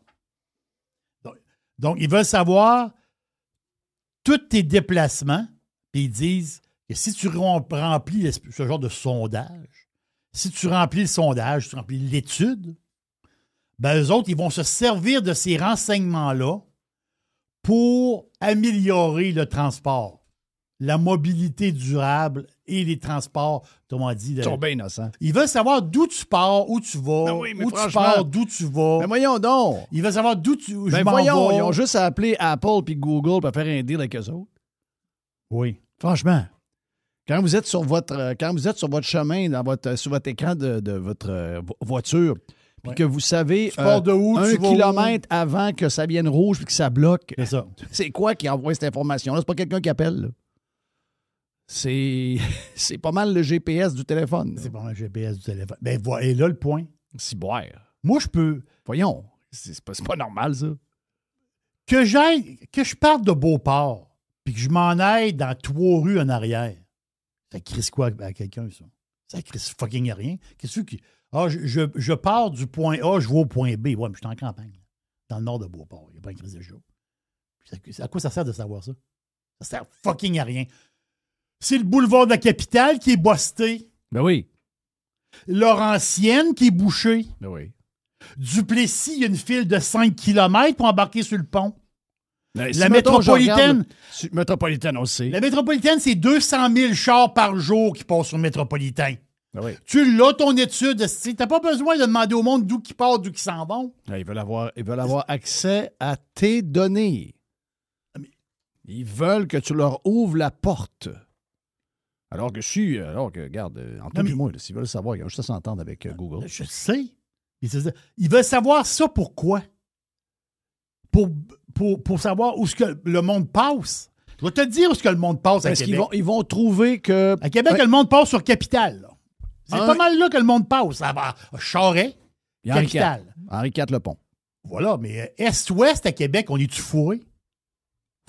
Donc, ils veulent savoir tous tes déplacements, puis ils disent que si tu remplis ce genre de sondage, si tu remplis le sondage, tu remplis l'étude, ben eux autres, ils vont se servir de ces renseignements-là pour améliorer le transport, la mobilité durable et les transports, autrement dit. Ils sont bien innocents. Ils veulent savoir d'où tu pars, où tu vas, où tu pars, d'où tu vas. Mais voyons donc. Ils veulent savoir d'où tu vas. Ils ont juste à appeler Apple puis Google pour faire un deal avec eux autres. Oui. Franchement, quand vous êtes sur votre chemin, sur votre écran de votre voiture, puis que vous savez de où, 1 kilomètre avant que ça vienne rouge puis que ça bloque, c'est ça. C'est quoi qui envoie cette information-là? C'est pas quelqu'un qui appelle, là. C'est pas mal le GPS du téléphone. Là. C'est pas mal le GPS du téléphone. Ben, et là, le point. C'est boire. Moi, je peux... Voyons, c'est pas normal, ça. Que je parte de Beauport, puis que je m'en aille dans 3 rues en arrière, ça crisse quoi à quelqu'un, ça? Ça crisse fucking rien. Qu'est-ce que... Ah, je pars du point A, je vais au point B. Ouais, mais je suis en campagne. Dans le nord de Beauport. Il n'y a pas une crise de jour. À quoi ça sert de savoir ça? Ça sert fucking à rien. C'est le boulevard de la Capitale qui est busté. Ben oui. Laurentienne qui est bouchée. Ben oui. Duplessis, il y a une file de 5 km pour embarquer sur le pont. Ben, La métropolitaine. Métropolitaine aussi. La métropolitaine, c'est 200 000 chars par jour qui passent sur le métropolitain. Ben oui. Tu l'as, ton étude. Tu n'as pas besoin de demander au monde d'où ils partent, d'où ils s'en vont. Ils veulent avoir accès à tes données. Ils veulent que tu leur ouvres la porte. Alors que, regarde, Antoine et moi, s'ils veulent savoir, ils ont juste à s'entendre avec Google. Je sais. Ils veulent savoir ça pourquoi? Pour savoir où est-ce que le monde passe. Je vais te dire où est-ce que le monde passe à Québec. Ils vont trouver que... À Québec, le monde passe sur Capitale. Là. C'est pas mal là que le monde passe. Ça va à Charest, Capitale. Henri IV le pont. Voilà, mais Est-Ouest à Québec, on est-tu fourré?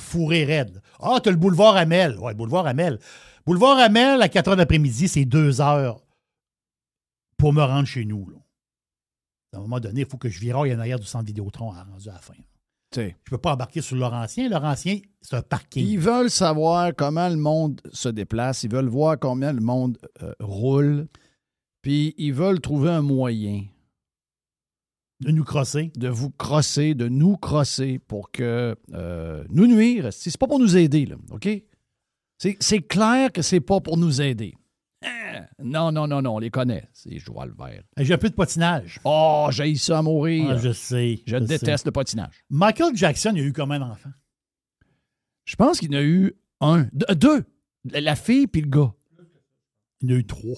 Fourré raide. Ah, t'as le boulevard Amel. Ouais, le boulevard Amel. Boulevard Amel, à 4 h d'après-midi, c'est 2 heures pour me rendre chez nous. Là. À un moment donné, il faut que je viraille en arrière du centre Vidéotron rendu à la fin. Je ne peux pas embarquer sur Laurentien. Laurentien, c'est un parking. Ils veulent savoir comment le monde se déplace. Ils veulent voir combien le monde roule. Puis ils veulent trouver un moyen de nous crosser. De vous crosser, de nous crosser pour que nous nuire. C'est pas pour nous aider, là, OK? C'est clair que c'est pas pour nous aider. Non, on les connaît. C'est Joël Vert. J'ai un peu de patinage. Oh, j'ai ça à mourir. Ah, je sais. Je déteste le patinage. Michael Jackson, il a eu combien d'enfants? Je pense qu'il en a eu deux. La fille puis le gars. Il en a eu 3.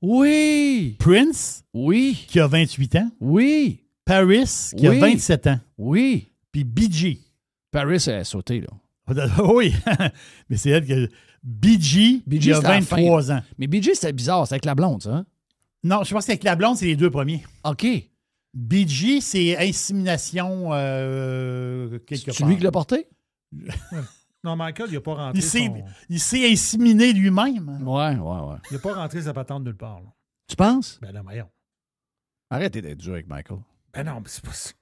Oui. Prince. Oui. Qui a 28 ans. Oui. Paris, qui a 27 ans. Oui. Puis Bee Gee. Paris a sauté, là. Oui. Mais c'est elle que... Bee Gee, qui a 23 ans. Mais Bee Gee, c'était bizarre. C'est avec la blonde, ça? Hein? Non, je pense qu'avec la blonde, c'est les 2 premiers. OK. Bee Gee, c'est insémination quelque part. C'est lui qui l'a porté? Non, Michael, il n'a pas rentré Il s'est inséminé lui-même. Ouais. Il n'a pas rentré sa patente nulle part. Là. Tu penses? Ben là, voyons. Arrêtez d'être dur avec Michael. Ben non, mais c'est pas ça.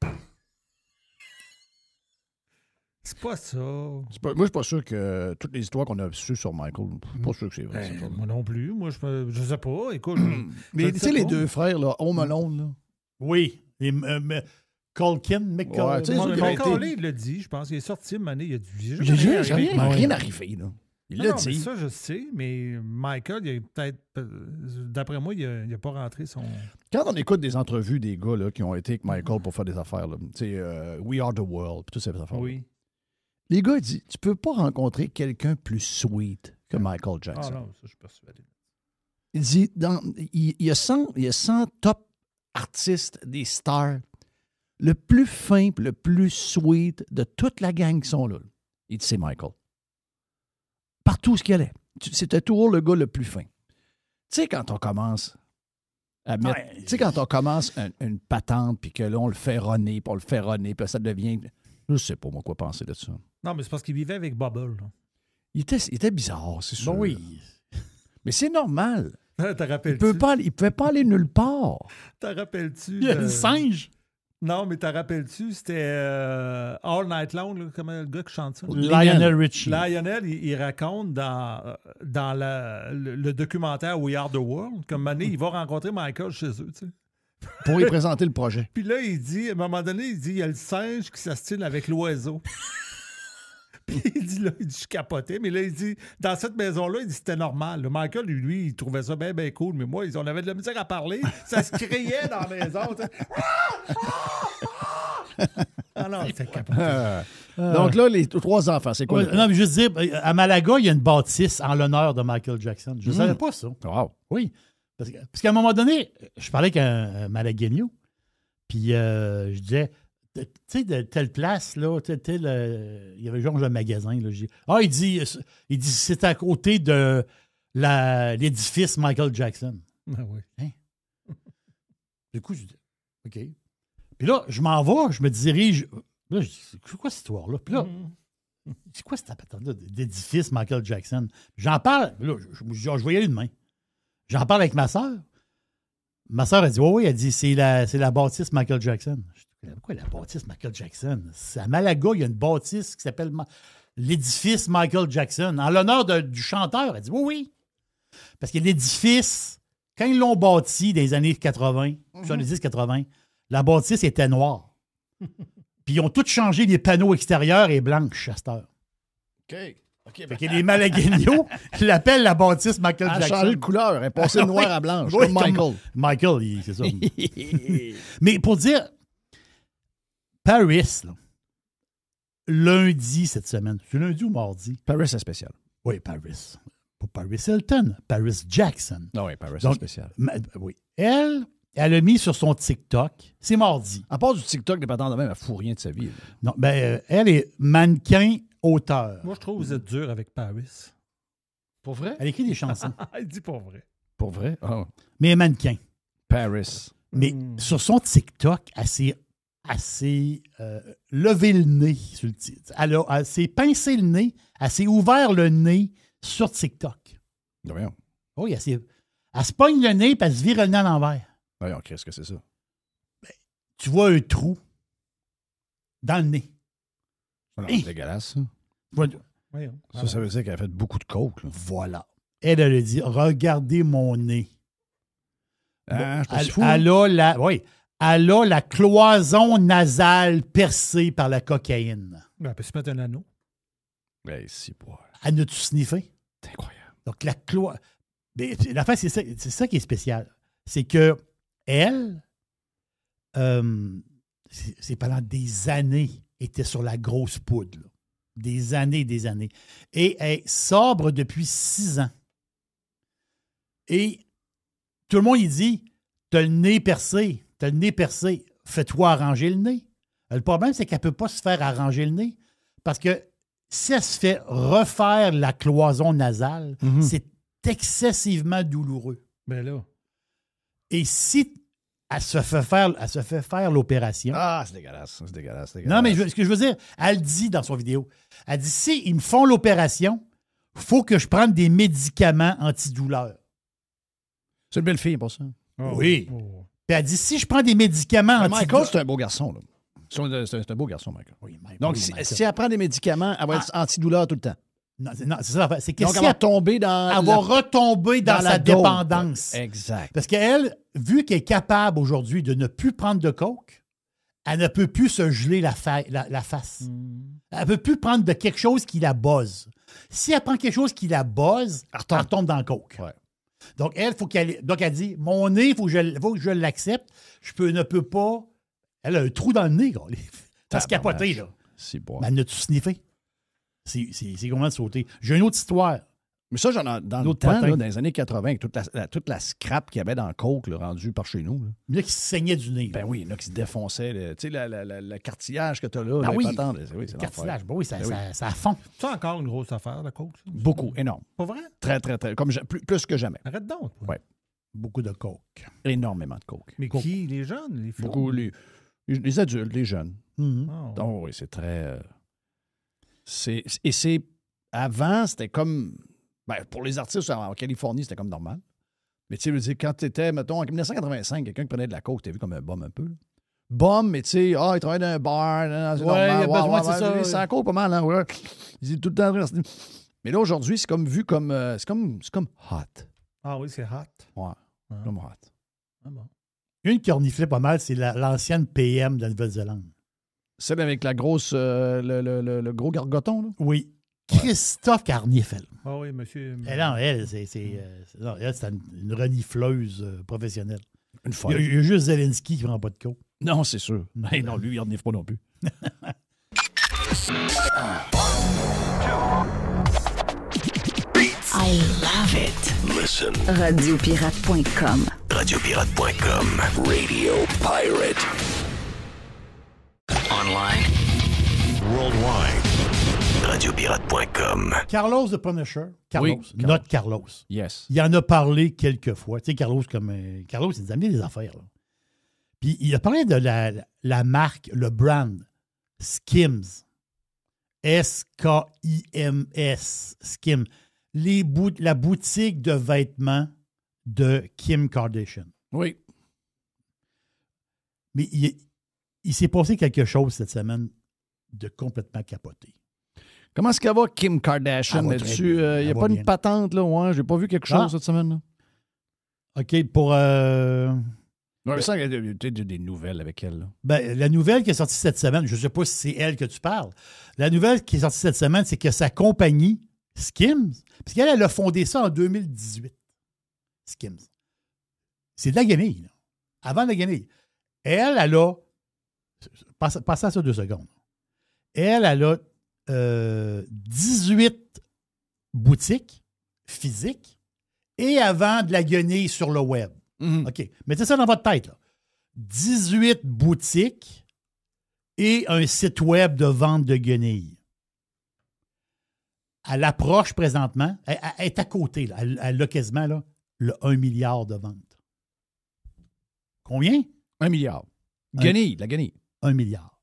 C'est pas ça. Moi, je suis pas sûr que toutes les histoires qu'on a reçues sur Michael, je suis pas sûr que c'est vrai. Moi non plus. Moi, je sais pas. Écoute, mais tu sais, les 2 frères, là, Home Alone, là. Oui. Colkin, McCauley, il l'a dit, je pense. Il est sorti une année, il a dit. Rien arrivé, là. Il l'a dit. Ça, je sais, mais Michael, il a peut-être. D'après moi, il n'a pas rentré son. Quand on écoute des entrevues des gars là, qui ont été avec Michael pour faire des affaires, tu sais, We Are the World, toutes ces affaires. Oui. Les gars disent tu peux pas rencontrer quelqu'un plus sweet que Michael Jackson. Ah non, ça, je suis persuadé. Il dit il y a 100 top artistes, des stars. Le plus fin, le plus sweet de toute la gang qui sont là. Il dit c'est Michael. Partout ce qu'il allait. C'était toujours le gars le plus fin. Tu sais, quand on commence à mettre. Tu sais, quand on commence une patente, puis que là, on le fait runner, puis on le fait runner, puis ça devient. Je sais pas, moi, quoi penser de ça. Non, mais c'est parce qu'il vivait avec Bubble. Là. Il était bizarre, c'est sûr. Bon, oui. Mais c'est normal. T'en rappelles-tu? Il pouvait pas aller nulle part. T'en rappelles-tu? Il y a le singe. Non, mais t'en rappelles-tu? C'était All Night Long, là, comme le gars qui chante ça. Lionel Richie. Lionel, il raconte dans le documentaire We Are the World, comme année, il va rencontrer Michael chez eux, tu sais. Pour y présenter le projet. Puis là, il dit, à un moment donné, il y a le singe qui s'astine avec l'oiseau. Puis il dit, je capotais. Mais là, il dit, dans cette maison-là, il dit, c'était normal. Le Michael, lui, il trouvait ça bien, bien cool. Mais moi, on avait de la misère à parler. Ça se criait dans la maison. Ah non, c'était capoté. Donc là, les 3 enfants, c'est quoi? Non, mais juste dire, à Malaga, il y a une bâtisse en l'honneur de Michael Jackson. Je ne savais pas ça. Wow. Oui. Parce qu'à un moment donné, je parlais avec un Malagueño, puis je disais, tu sais, de telle place, là, il y avait genre un magasin. Là, il dit, c'est à côté de l'édifice Michael Jackson. Ah oui. Hein? Du coup, je dis, OK. Puis là, je m'en vais, je me dirige. Là, je dis, c'est quoi cette histoire-là? Puis là, c'est quoi cette patente-là d'édifice Michael Jackson? J'en parle, là, je vais y aller demain. J'en parle avec ma sœur. Ma soeur a dit, oui, elle dit, c'est la bâtisse Michael Jackson. Je dis, pourquoi la bâtisse Michael Jackson? C'est à Malaga, il y a une bâtisse qui s'appelle l'édifice Michael Jackson, en l'honneur du chanteur. Elle dit, oui. Parce que l'édifice, quand ils l'ont bâti dans les années 80, 70-80, la bâtisse était noire. Puis ils ont tous changé les panneaux extérieurs et blanches à cette heure. OK. Fait que les Malagueños l'appellent la bâtisse Michael Elle a Jackson. changé de couleur. Elle est passée de noir à blanche, Oui, comme Michael. Michael, c'est ça. Mais pour dire, Paris, là, lundi cette semaine, c'est lundi ou mardi? Paris, c'est spécial. Oui, Paris. Pas Paris Hilton, Paris Jackson. Non, oui, Paris, Donc, c'est spécial. Oui. Elle a mis sur son TikTok, c'est mardi. À part du TikTok, les patents de même, elle ne fout rien de sa vie. Non, elle est mannequin-auteur. Moi, je trouve que vous êtes dur avec Paris. Pour vrai? Elle écrit des chansons, Il dit pas vrai. Pour vrai? Oh. mais elle est mannequin. Paris. Mais sur son TikTok, elle s'est levé le nez sur le titre. Elle s'est pincé le nez, elle s'est ouvert le nez sur TikTok. Voyons. Oui, elle se pogne le nez et elle se vire le nez à l'envers. Voyons, qu'est-ce que c'est ça? Tu vois un trou dans le nez. Alors, Hey! c'est dégueulasse, ça. Voyons. Ça veut dire qu'elle a fait beaucoup de coke. Là. Voilà. Elle a dit, regardez mon nez. Ah, je suis fou. Elle a la cloison nasale percée par la cocaïne. Ben, elle peut se mettre un anneau. Ben, si, pour... Elle a-tu sniffé? C'est incroyable. Donc, l'affaire, c'est ça qui est spécial. C'est que elle, c'est pendant des années, était sur la grosse poudre. Là. Des années. Et elle est sobre depuis 6 ans. Et tout le monde, il dit, t'as le nez percé, fais-toi arranger le nez. Le problème, c'est qu'elle ne peut pas se faire arranger le nez parce que si elle se fait refaire la cloison nasale, c'est excessivement douloureux. Ben là. Et si elle se fait faire l'opération... Ah, c'est dégueulasse. C'est dégueulasse. Non, mais ce que je veux dire, elle dit dans son vidéo, elle dit, si ils me font l'opération, il faut que je prenne des médicaments antidouleurs. C'est une belle fille pour ça. Oui. Oh. Puis elle dit, si je prends des médicaments Mais Michael, c'est un beau garçon. Là. C'est un beau garçon, Michael. Oui, Michael. Donc, si elle prend des médicaments, elle va être antidouleur tout le temps. Non, c'est ça l'affaire. C'est que Donc, si elle va tomber dans... elle va retomber dans sa dope. dépendance. Exact. Parce qu'elle, vu qu'elle est capable aujourd'hui de ne plus prendre de coke, elle ne peut plus se geler la face. Elle ne peut plus prendre de quelque chose qui la buzz. Si elle prend quelque chose qui la buzz, elle retombe dans le coke. Ouais. Donc, elle dit, mon nez, il faut que je l'accepte. Ne peux pas... Elle a un trou dans le nez, gars. Ça se capoter, là. C'est bon. Mais elle n'a-tu sniffé? C'est comment de sauter. J'ai une autre histoire. Mais ça, j'en ai dans le temps, là, dans les années 80, avec toute la scrap qu'il y avait dans le coke, là, rendue par chez nous. Là. Il y en a qui se saignaient du nez. Ben oui, il y en a qui se défonçaient. Tu sais, le cartillage que tu as là. Ah les oui. patentes, c'est Le cartilage, l'enfer. ben oui, ça fond. C'est encore une grosse affaire, la coke. Ça? Beaucoup, énorme. Pas vrai? Très, très, très. Comme plus que jamais. Arrête donc. toi. Ouais. Beaucoup de coke. Énormément de coke. Mais qui? Les jeunes? Les filles? Beaucoup, les adultes, les jeunes. Mhm. Oh. Donc, oui, c'est très... Avant, c'était comme... Ben, pour les artistes en Californie, c'était comme normal. Mais tu sais, je veux dire, quand tu étais, mettons, en 1985, quelqu'un qui prenait de la coke, t'es vu comme un bum un peu. Là. Bum, mais tu sais, il travaille dans un bar, c'est Ouais, normal. il a besoin, c'est ça. Ça coke pas mal, hein, ouais. Il dit tout le temps... Mais là, aujourd'hui, c'est comme vu comme... c'est comme hot. Ah oui, c'est hot. Ouais, Ah. comme hot. Ah bon. Une qui orniflait pas mal, c'est l'ancienne PM de la Nouvelle-Zélande. Celle avec la grosse... le gros gargoton, là? Oui. Christophe Carniefel. Ah oui, monsieur. Elle, c'est une renifleuse professionnelle. Une Il folle. y a juste Zelensky qui ne prend pas de coke. Non, c'est sûr. Hey, non, lui, il n'en pas non plus. I love it. Listen. Radiopirate.com. Radiopirate.com. Radio Pirate. Online. Worldwide. Radiopirate.com. Carlos the Punisher. Carlos, Oui, Carlos. notre Carlos. Yes. Il en a parlé quelques fois. Tu sais, Carlos, Carlos, il nous a amené des affaires. Là. Puis il a parlé de la marque, le brand, Skims. S-K-I-M-S. Skims. La boutique de vêtements de Kim Kardashian. Oui. Mais il s'est passé quelque chose cette semaine de complètement capoté. Comment est-ce qu'elle va, Kim Kardashian? Elle va très bien. Il n'y a Elle pas va une bien. patente, là? Ouais, j'ai pas vu quelque chose cette semaine. Là. OK, pour... Ouais, ça, il y a peut-être des nouvelles avec elle. Là. Ben, la nouvelle qui est sortie cette semaine, je ne sais pas si c'est elle que tu parles. La nouvelle qui est sortie cette semaine, c'est que sa compagnie, Skims, parce qu'elle elle a fondé ça en 2018. Skims. C'est de la guenille, là. Avant de la guenille. Elle a... Passez à ça 2 secondes. Elle a 18 boutiques physiques et elle vend de la guenille sur le web. OK. Mettez ça dans votre tête. Là. 18 boutiques et un site web de vente de guenilles. Elle approche présentement. Elle est à côté. Là. Elle a quasiment là, le 1 milliard de ventes. Combien? 1 milliard. Guenille, la guenille. 1 milliard.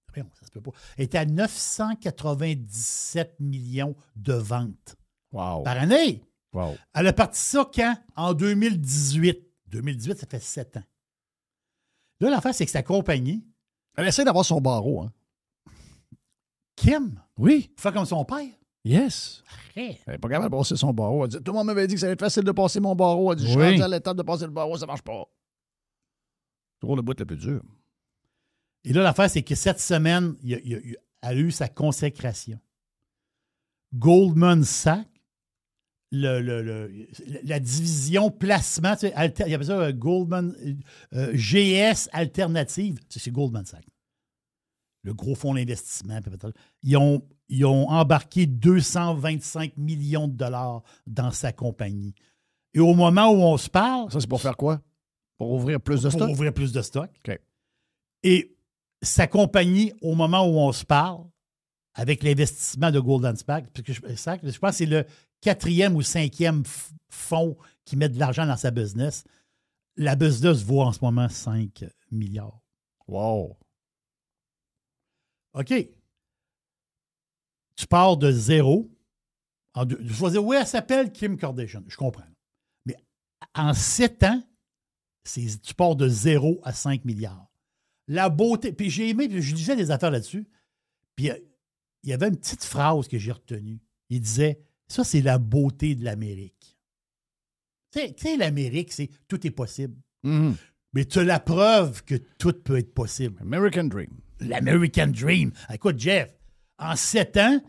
Voyons, ça se peut pas. Elle est à 997 millions de ventes Wow. par année. Wow. Elle a parti ça quand? En 2018. 2018, ça fait 7 ans. Là, l'affaire, c'est que sa compagnie, Elle essaie d'avoir son barreau. Hein. Kim, Oui. fait comme son père. Yes. Arrête. Elle n'est pas capable de passer son barreau. Elle dit, tout le monde m'avait dit que ça allait être facile de passer mon barreau. Elle dit, je suis Oui. rendu à l'étape de passer le barreau, ça marche pas. Toujours le bout le plus dur. Et là, l'affaire, c'est que cette semaine, elle a eu sa consécration. Goldman Sachs, la division placement, tu sais, il y avait ça Goldman, GS Alternative, c'est Goldman Sachs. Le gros fonds d'investissement. Ils ont embarqué 225 millions de dollars dans sa compagnie. Et au moment où on se parle... Ça, c'est pour faire quoi? Pour ouvrir plus de stock? Pour ouvrir plus de stock. OK. Et sa compagnie, au moment où on se parle, avec l'investissement de Goldman Sachs, parce que je pense que c'est le 4e ou 5e fonds qui met de l'argent dans sa business. La business vaut en ce moment 5 milliards. Wow. OK. Tu pars de zéro. Je vais dire, oui, elle s'appelle Kim Kardashian. Je comprends. Mais en 7 ans, tu pars de 0 à 5 milliards. La beauté. Puis j'ai aimé, puis je disais des affaires là-dessus. Puis il y avait une petite phrase que j'ai retenue. Il disait, ça, c'est la beauté de l'Amérique. Tu sais, l'Amérique, c'est tout est possible. Mm-hmm. Mais tu as la preuve que tout peut être possible. American Dream. L'American Dream. Écoute, Jeff, en 7 ans,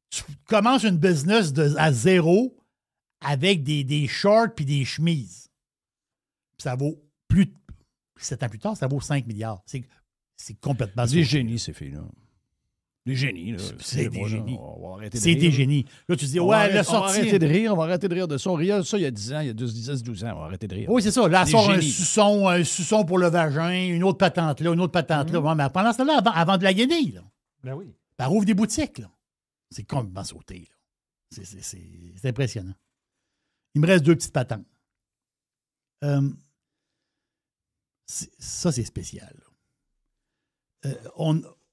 tu commences une business à zéro avec des shorts puis des chemises. Puis ça vaut 7 ans plus tard, ça vaut 5 milliards. C'est complètement... Des génies, ces filles-là. Des génies, là. C'est des génies. On va arrêter de C'est rire, des là. génies. Là, tu dis, On ouais, va elle a arrêter- on va sorti... arrêter de rire, on va arrêter de rire de ça. On riait de ça il y a 10 ans, il y a 10-12 ans. On va arrêter de rire. Oui, c'est ça. Là, elle Des sort un génies. suçon pour le vagin, une autre patente là, une autre patente là. Ouais, mais pendant ce temps-là, avant de la guenille, là, Ben oui. elle rouvre des boutiques. Là. C'est complètement sauté. Là. C'est impressionnant. Il me reste 2 petites patentes. Ça, c'est spécial.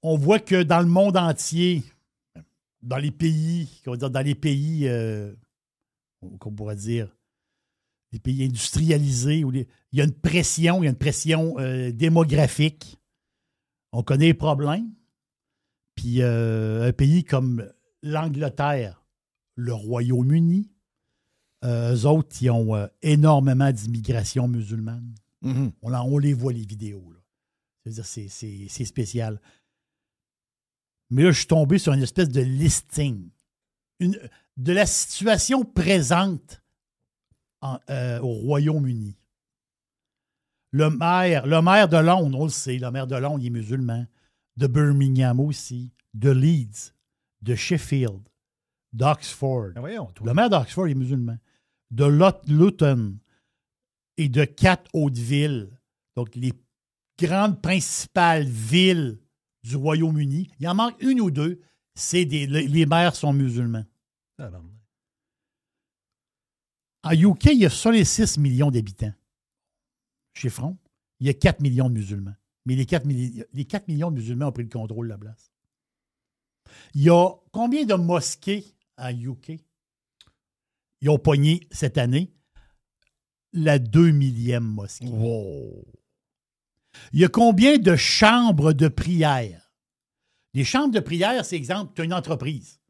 On voit que dans le monde entier, dans les pays, qu'on pourrait dire, les pays industrialisés, il y a une pression, démographique. On connaît les problèmes. Puis un pays comme l'Angleterre, le Royaume-Uni, eux autres, ils ont énormément d'immigration musulmane. Mm-hmm. On les voit, les vidéos. Là. C'est-à-dire, c'est spécial. Mais là, je suis tombé sur une espèce de listing de la situation présente au Royaume-Uni. Le maire de Londres, on le sait, le maire de Londres, il est musulman. De Birmingham aussi. De Leeds. De Sheffield. D'Oxford. Ben voyons, toi. Le maire d'Oxford est musulman. De Luton et de 4 autres villes. Donc, les grandes principales villes du Royaume-Uni. Il en manque une ou deux. Les maires sont musulmans. Ah, ben, En UK, il y a 66 millions d'habitants. Chiffron. Il y a 4 millions de musulmans. Mais les 4 millions de musulmans ont pris le contrôle de la place. Il y a combien de mosquées en UK? Ils ont pogné cette année la 2 millième mosquée. Wow. Il y a combien de chambres de prière? Les chambres de prière, c'est exemple, tu as une entreprise.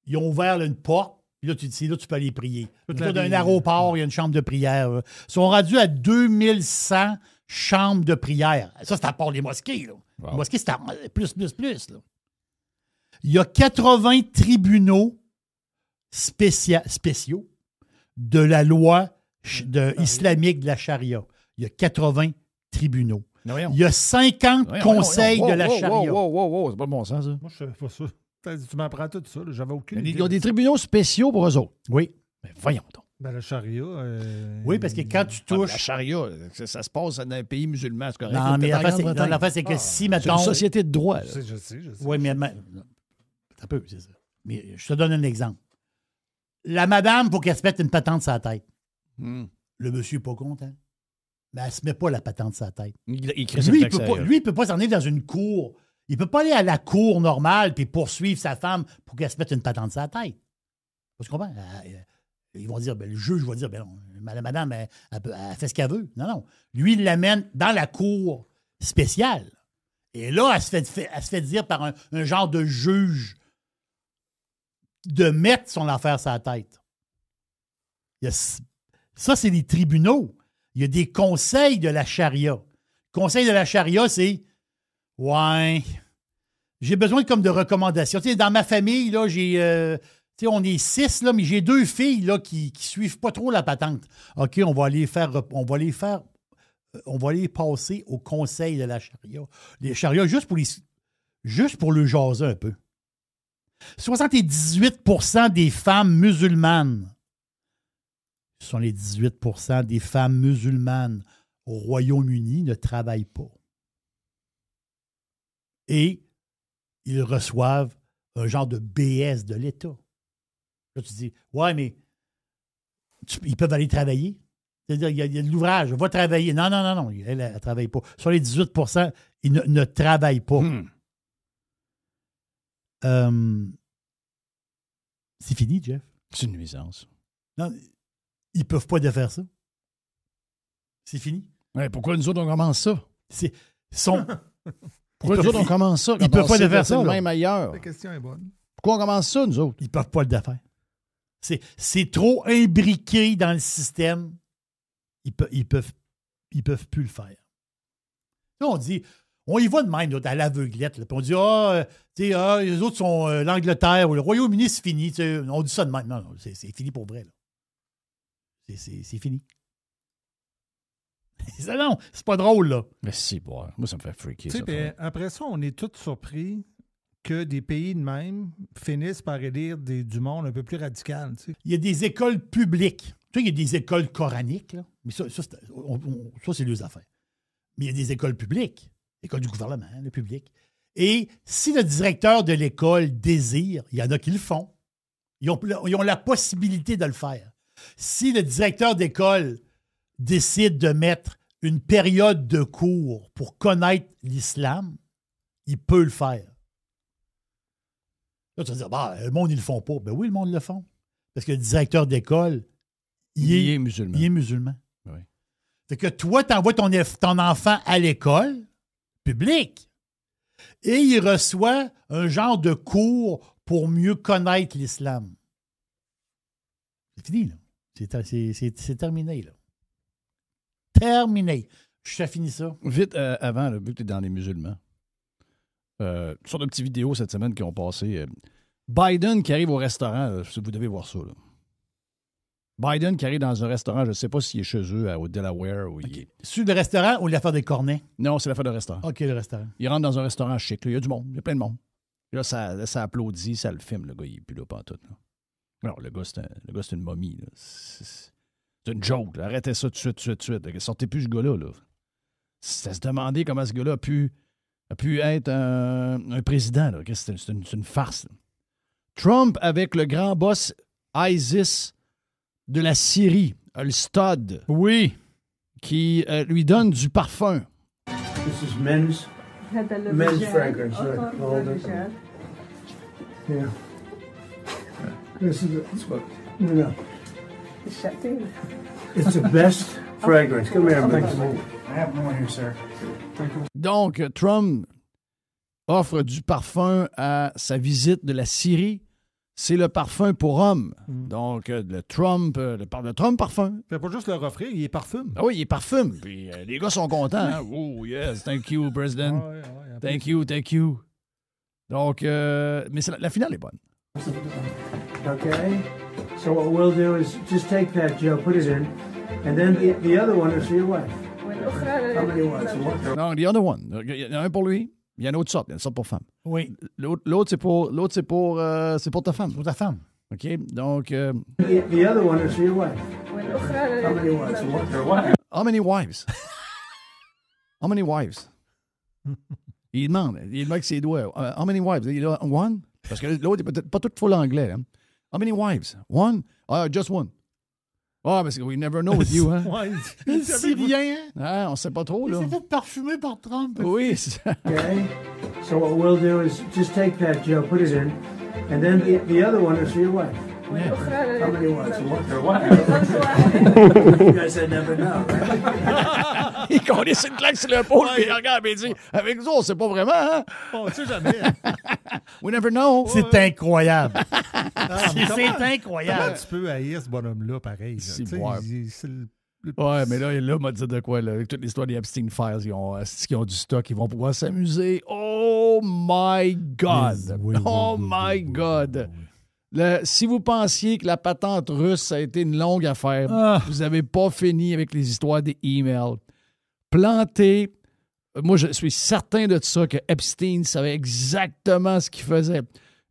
Ils ont ouvert là, une porte, puis là, tu peux aller prier. Autour d'un aéroport, il y a une chambre de prière. Ils sont rendus à 2100 chambres de prière. Ça, c'est à part les mosquées. Là. Wow. Les mosquées, c'est à plus. Là. Il y a 80 tribunaux spéciaux de la loi islamique de la charia. Il y a 80 tribunaux. Il y a 50 conseils de la charia. Wow, c'est pas le bon sens, ça. Moi, je savais pas ça. Tu m'apprends tout ça. J'avais aucune Il idée. y a des tribunaux spéciaux pour eux autres. Oui. Mais voyons donc. Ben, la charia... Oui, parce que quand tu touches... La charia, ça se passe dans un pays musulman, c'est correct. Non, mais l'affaire, c'est que si, mettons... C'est une société de droit. Là. Je sais. Oui, mais... Ça peut, c'est ça. Mais je te donne un exemple. La madame, pour qu'elle se mette une patente sur la tête. Le monsieur n'est pas content. Mais elle ne se met pas la patente sur la tête. Il Lui, il ne peut pas s'en aller dans une cour. Il ne peut pas aller à la cour normale puis poursuivre sa femme pour qu'elle se mette une patente sur la tête. Tu comprends? Ils vont dire, le juge va dire, non, la madame, elle fait ce qu'elle veut. Non. Lui, il l'amène dans la cour spéciale. Et là, elle se fait dire par un genre de juge de mettre son affaire sur la tête. Ça, c'est les tribunaux. Il y a des conseils de la charia. Le conseil de la charia, c'est ouais, j'ai besoin comme de recommandations. Tu sais, dans ma famille, là, on est 6, là, mais j'ai 2 filles là, qui suivent pas trop la patente. OK, on va les passer au conseil de la charia. Les charias, juste pour le jaser un peu. 78% des femmes musulmanes, ce sont les 18% des femmes musulmanes au Royaume-Uni, ne travaillent pas. Et ils reçoivent un genre de BS de l'État. Là, tu dis, ouais, mais ils peuvent aller travailler. C'est-à-dire, il y a de l'ouvrage, va travailler. Non, elle ne travaille pas. Sur les 18%, ils ne travaillent pas. C'est fini, Jeff. C'est une nuisance. Non, ils ne peuvent pas faire ça. C'est fini. Ouais, pourquoi nous autres, on commence ça? Pourquoi nous autres, on commence ça? Ils ne peuvent pas faire ça. Même ailleurs. La question est bonne. Pourquoi on commence ça, nous autres? Ils ne peuvent pas le faire. C'est trop imbriqué dans le système. Ils peuvent plus le faire. Là, on dit, on y va de même, là, à l'aveuglette. Là, puis on dit, les autres sont l'Angleterre ou le Royaume-Uni, c'est fini. On dit ça de même. Non, c'est fini pour vrai. Là. C'est fini. Non, c'est pas drôle, là. Mais si, bon, moi, ça me fait freaker. Après ça, on est tous surpris que des pays de même finissent par élire du monde un peu plus radical. Tu sais. Il y a des écoles publiques. Tu sais, il y a des écoles coraniques, là. Mais ça c'est deux affaires. Mais il y a des écoles publiques. L'école du gouvernement, le public. Et si le directeur de l'école désire, il y en a qui le font. Ils ont la possibilité de le faire. Si le directeur d'école décide de mettre une période de cours pour connaître l'islam, il peut le faire. Là, tu vas dire, le monde, ils le font pas. Ben oui, le monde le font. Parce que le directeur d'école, il est musulman. Il est musulman. Oui. Fait que toi, tu envoies ton enfant à l'école publique et il reçoit un genre de cours pour mieux connaître l'islam. C'est fini, là. C'est terminé, là. Terminé. Je fini ça. Vite, avant, là, vu que tu es dans les musulmans, une sorte de petites vidéos cette semaine qui ont passé. Biden qui arrive au restaurant, vous devez voir ça. Là. Biden qui arrive dans un restaurant, je ne sais pas s'il est chez eux, au Delaware. Ou il est... Sur le restaurant ou l'affaire des cornets? Non, c'est l'affaire de restaurant. OK, le restaurant. Il rentre dans un restaurant chic. Là. Il y a du monde, il y a plein de monde. Et là, ça applaudit, ça le filme. Le gars, il n'est plus là pantoute. Là. Non, le gars, c'est une momie. Là. C'est une joke. Là. Arrêtez ça tout de suite. Sortez plus ce gars-là. Là. C'est se demander comment ce gars-là a pu être un président. Là. C'est une farce. Là. Trump avec le grand boss ISIS de la Syrie, Al-Stad. Oui. Qui lui donne du parfum. This is men's fragrance. Right. Hold it. Yeah. This is it. No. It's the best fragrance. Come here, man. I have more here, sir. Donc, Trump offre du parfum à sa visite de la Syrie. C'est le parfum pour hommes. Donc, le Trump parfum. Fait pas juste le offrir, il est parfum. Ah oui, il est parfum. Puis les gars sont contents. Hein? Oh, yes, thank you, President. Thank you. Donc, mais la finale est bonne. Okay. So what we'll do is just take that, Joe, put it in, and then the other one is for your wife. How many wives? Non, the other one. Il y en a un pour lui. Il y en a une autre sorte. Il y en a une sorte pour femme. Oui. L'autre, c'est pour ta femme. Pour ta femme. OK? Donc... The other one is for your wife. How many wives? How many wives? How many wives? Il demande avec ses doigts. How many wives? Il a one? Parce que l'autre est peut-être pas tout full anglais. Hein? How many wives? One? Just one. Ah, parce que we never know with you, hein? Ouais, Le Syrien, hein? Ah, on sait pas trop, là. Il s'est fait parfumer par Trump. Oui, c'est ça. Okay. So what we'll do is just take that, Joe, put it in, and then the other one is for your wife. How many wives? You guys said never know, right? Il connaît une claque sur l'épaule, puis il regarde et il dit avec nous, on sait pas vraiment, hein? on sait jamais. We never know. C'est incroyable. C'est Comment incroyable. tu peux haïr ce bonhomme-là, pareil? Là? C'est Tu sais, bon. c'est le- Ouais, mais là, m'a dit de quoi, là? Avec toute l'histoire des Epstein Files, ils ont du stock, ils vont pouvoir s'amuser. Oh my God! Oh my God! Si vous pensiez que la patente russe, ça a été une longue affaire, vous n'avez pas fini avec les histoires des emails. Planté, moi, je suis certain de ça, que Epstein savait exactement ce qu'il faisait.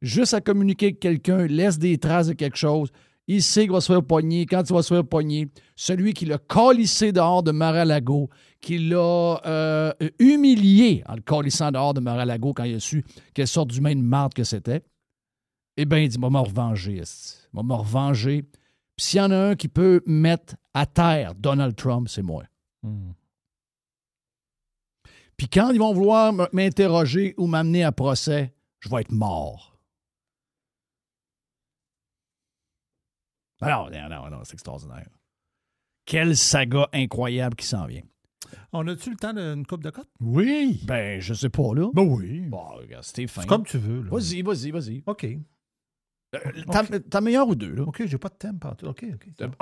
Juste à communiquer avec quelqu'un, laisse des traces de quelque chose. Il sait qu'il va se faire pogner. Quand il va se faire pogner, celui qui l'a calissé dehors de Mar-a-Lago, qui l'a humilié en le calissant dehors de Mar-a-Lago quand il a su quelle sorte d'humain de marde que c'était, eh bien, il dit, « M'a me revenger. M'a me revenger. » Puis s'il y en a un qui peut mettre à terre Donald Trump, c'est moi. Puis quand ils vont vouloir m'interroger ou m'amener à procès, je vais être mort. Alors, non, c'est extraordinaire. Quelle saga incroyable qui s'en vient. On a-tu le temps d'une coupe de cote? Oui. Ben, je sais pas, là. Ben oui. Bon, regarde, c'était fin. C'est comme tu veux. Là. Vas-y. OK. T'as meilleur ou deux, là? OK, j'ai pas de thème partout. OK. Ben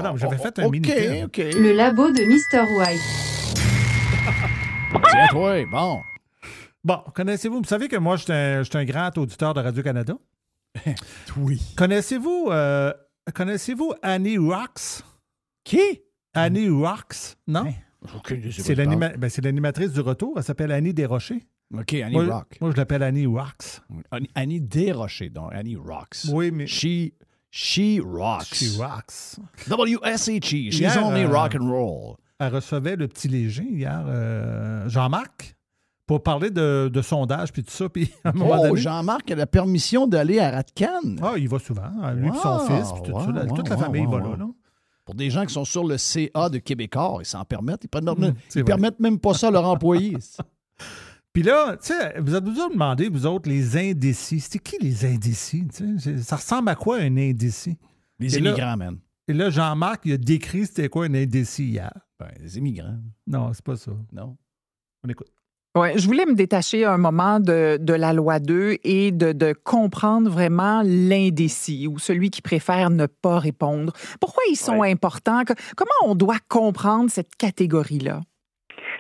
non, j'avais fait un mini-thème. OK. Le labo de Mr. White. Tiens, toi, bon. Bon, connaissez-vous? Vous savez que moi, je suis un grand auditeur de Radio-Canada. Oui. Connaissez-vous Annie Rocks? Qui? Annie Rocks, non? C'est C'est l'animatrice du retour. Elle s'appelle Annie Desrochers. OK, Annie Rock. Moi, je l'appelle Annie Rocks. Annie Desrochers, donc Annie Rocks. Oui, mais... She rocks. She rocks. W-S-H-E. She's Hier, only rock and roll. Elle recevait le petit léger hier, Jean-Marc, pour parler de sondage puis tout ça. Puis à un moment donné, Jean-Marc a la permission d'aller à Ratcan. Ah, il va souvent. Lui et son fils, puis tout ça. Toute la famille va là. Pour des gens qui sont sur le CA de Québécois, ils s'en permettent. Ils permettent même pas ça à leurs employés. Puis là, tu sais, vous avez besoin de demander, vous autres, les indécis. C'était qui les indécis? Ça ressemble à quoi un indécis? Les immigrants, man. Et là, Jean-Marc, il a décrit c'était quoi un indécis hier. Ben, les immigrants. Non, c'est pas ça. Non. On écoute. Ouais, je voulais me détacher un moment de la loi 2 et de comprendre vraiment l'indécis ou celui qui préfère ne pas répondre. Pourquoi ils sont importants? Comment on doit comprendre cette catégorie-là?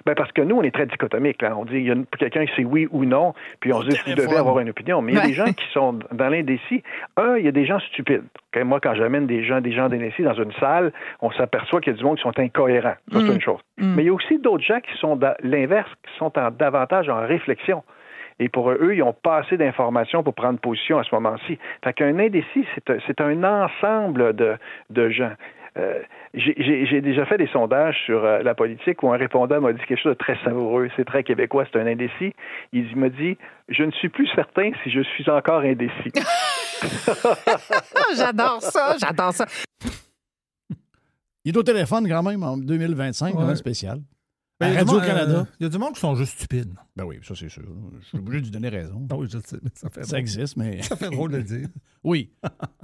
Ben parce que nous, on est très dichotomique. Là. On dit, il y a quelqu'un qui c'est oui ou non, puis on se dit, vous devez avoir une opinion. Mais il y a des gens qui sont dans l'indécis. Il y a des gens stupides. Okay? Moi, quand j'amène des gens d'indécis dans une salle, on s'aperçoit qu'il y a du monde qui sont incohérents. Ça, c'est une chose. Mais il y a aussi d'autres gens qui sont dans l'inverse, qui sont davantage en réflexion. Et pour eux, ils n'ont pas assez d'informations pour prendre position à ce moment-ci. Fait qu'un indécis, c'est un ensemble de gens. J'ai déjà fait des sondages sur la politique où un répondant m'a dit quelque chose de très savoureux. C'est très québécois, c'est un indécis. Il m'a dit « Je ne suis plus certain si je suis encore indécis. » J'adore ça. Il est au téléphone quand même en 2025, quand même spécial. Ben, Radio-Canada. Il y a du monde qui sont juste stupides. Ben oui, ça, c'est sûr. Je suis obligé de lui donner raison. Ah oui, je sais, mais ça fait Ça drôle. existe, mais... Ça fait drôle de le dire. Oui.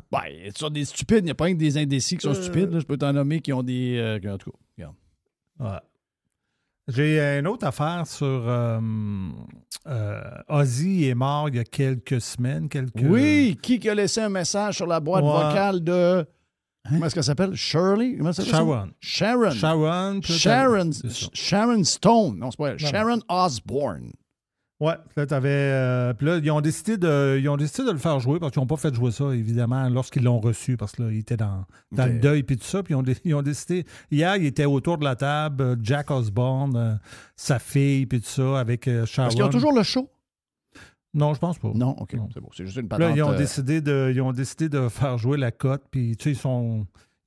Ben, sur des stupides, il n'y a pas que des indécis qui sont stupides. Là. Je peux t'en nommer qui ont des... en tout cas, regarde. Ouais. J'ai une autre affaire sur Ozzy est mort il y a quelques semaines. Oui, qui a laissé un message sur la boîte vocale de... Comment est-ce qu'elle s'appelle? Shirley? Comment ça s'appelle? Sharon. Sharon Stone. Non, c'est pas elle. Sharon Osbourne. Ouais, là, t'avais. Puis là, ils ont décidé de le faire jouer parce qu'ils n'ont pas fait jouer ça, évidemment, lorsqu'ils l'ont reçu, parce que là, il était dans le deuil puis tout ça. Puis ils ont décidé. Hier, il était autour de la table, Jack Osbourne, sa fille, puis tout ça, avec Sharon. Est-ce qu'ils ont toujours le show? Non, je pense pas. Non, OK. Non. C'est bon. C'est juste une patente. Là, ils ont décidé de faire jouer la cote, puis tu sais,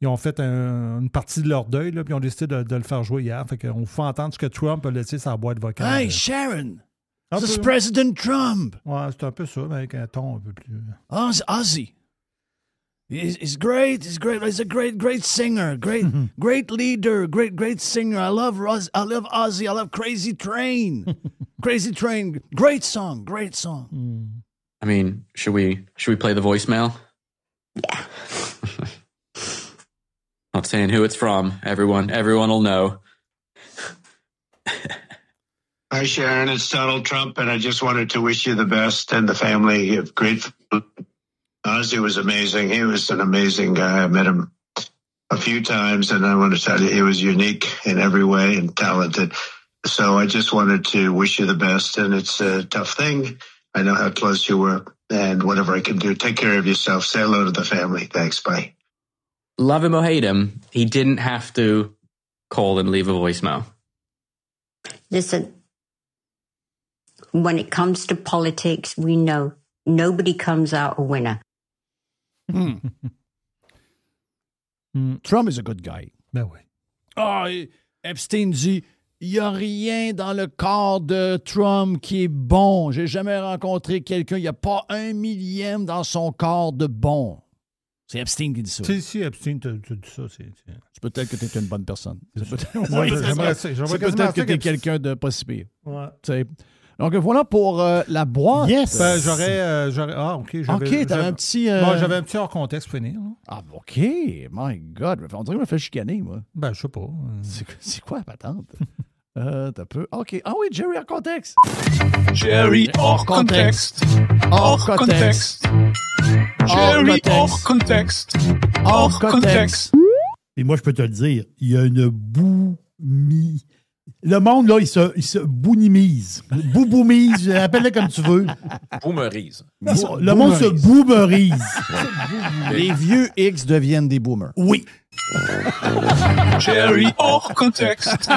ils ont fait une partie de leur deuil, là, puis ils ont décidé de le faire jouer hier. Fait qu'on fait entendre ce que Trump a laissé sa boîte vocale. Hey, Sharon! This is President Trump! Ouais, c'est un peu ça, mais avec un ton un peu plus... Oh, c'est Ozzy. He's great. He's great. He's a great singer. Great leader. Great singer. I love Ozzy. I love Crazy Train. Crazy Train. Great song. I mean, should we play the voicemail? Yeah. Not saying who it's from. Everyone will know. Hi, Sharon. It's Donald Trump, and I just wanted to wish you the best and the family of great food. Ozzy was amazing. He was an amazing guy. I met him a few times, and I want to tell you, he was unique in every way and talented. So I just wanted to wish you the best, and it's a tough thing. I know how close you were, and whatever I can do, take care of yourself. Say hello to the family. Thanks. Bye. Love him or hate him, he didn't have to call and leave a voicemail. Listen, when it comes to politics, we know nobody comes out a winner. Trump is a good guy. Ben oui. Epstein dit, il n'y a rien dans le corps de Trump qui est bon. J'ai jamais rencontré quelqu'un, il n'y a pas 1/1000 dans son corps de bon. C'est Epstein qui dit ça. Si Epstein te dit ça, c'est... C'est peut-être que tu es une bonne personne. C'est peut-être que tu es quelqu'un de pas si pire. Ouais. T'sais. Donc voilà pour la boîte. Yes! Ben, j'aurais... Ah, OK. T'avais un petit... J'avais un petit hors contexte pour finir. Ah, OK. My God. On dirait qu'il m'a fait chicaner, moi. Ben, je sais pas. C'est quoi la patente? T'as peu. OK. Ah oui, Jerry hors contexte. Jerry hors contexte. Hors contexte. Jerry hors contexte. Hors contexte. Et moi, je peux te le dire, il y a une boumie. Le monde, là, il se bounimise. Bouboumise, appelle-le comme tu veux. Boomerise. Le monde se boomerise. Les vieux X deviennent des boomers. Oui. Jerry hors contexte.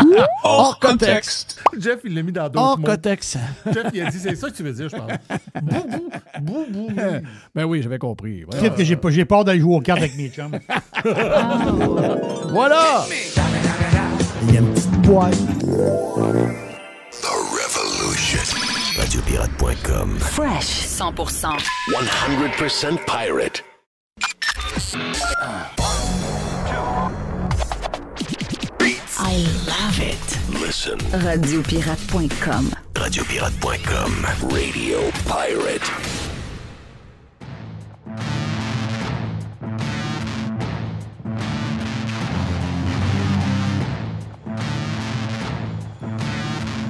Hors contexte. Jeff, il l'a mis dans d'autres hors mots. contexte. Jeff, il a dit, c'est ça que tu veux dire, je pense. Boubou. Ben oui, j'avais compris. Voilà. Que j'ai peur d'aller jouer aux cartes avec mes chums. Voilà. Il y a une petite boîte. The Revolution. Radiopirate.com. Fresh 100%. 100% pirate. I love it. Listen. Radiopirate.com. Radiopirate.com. Radio Pirate.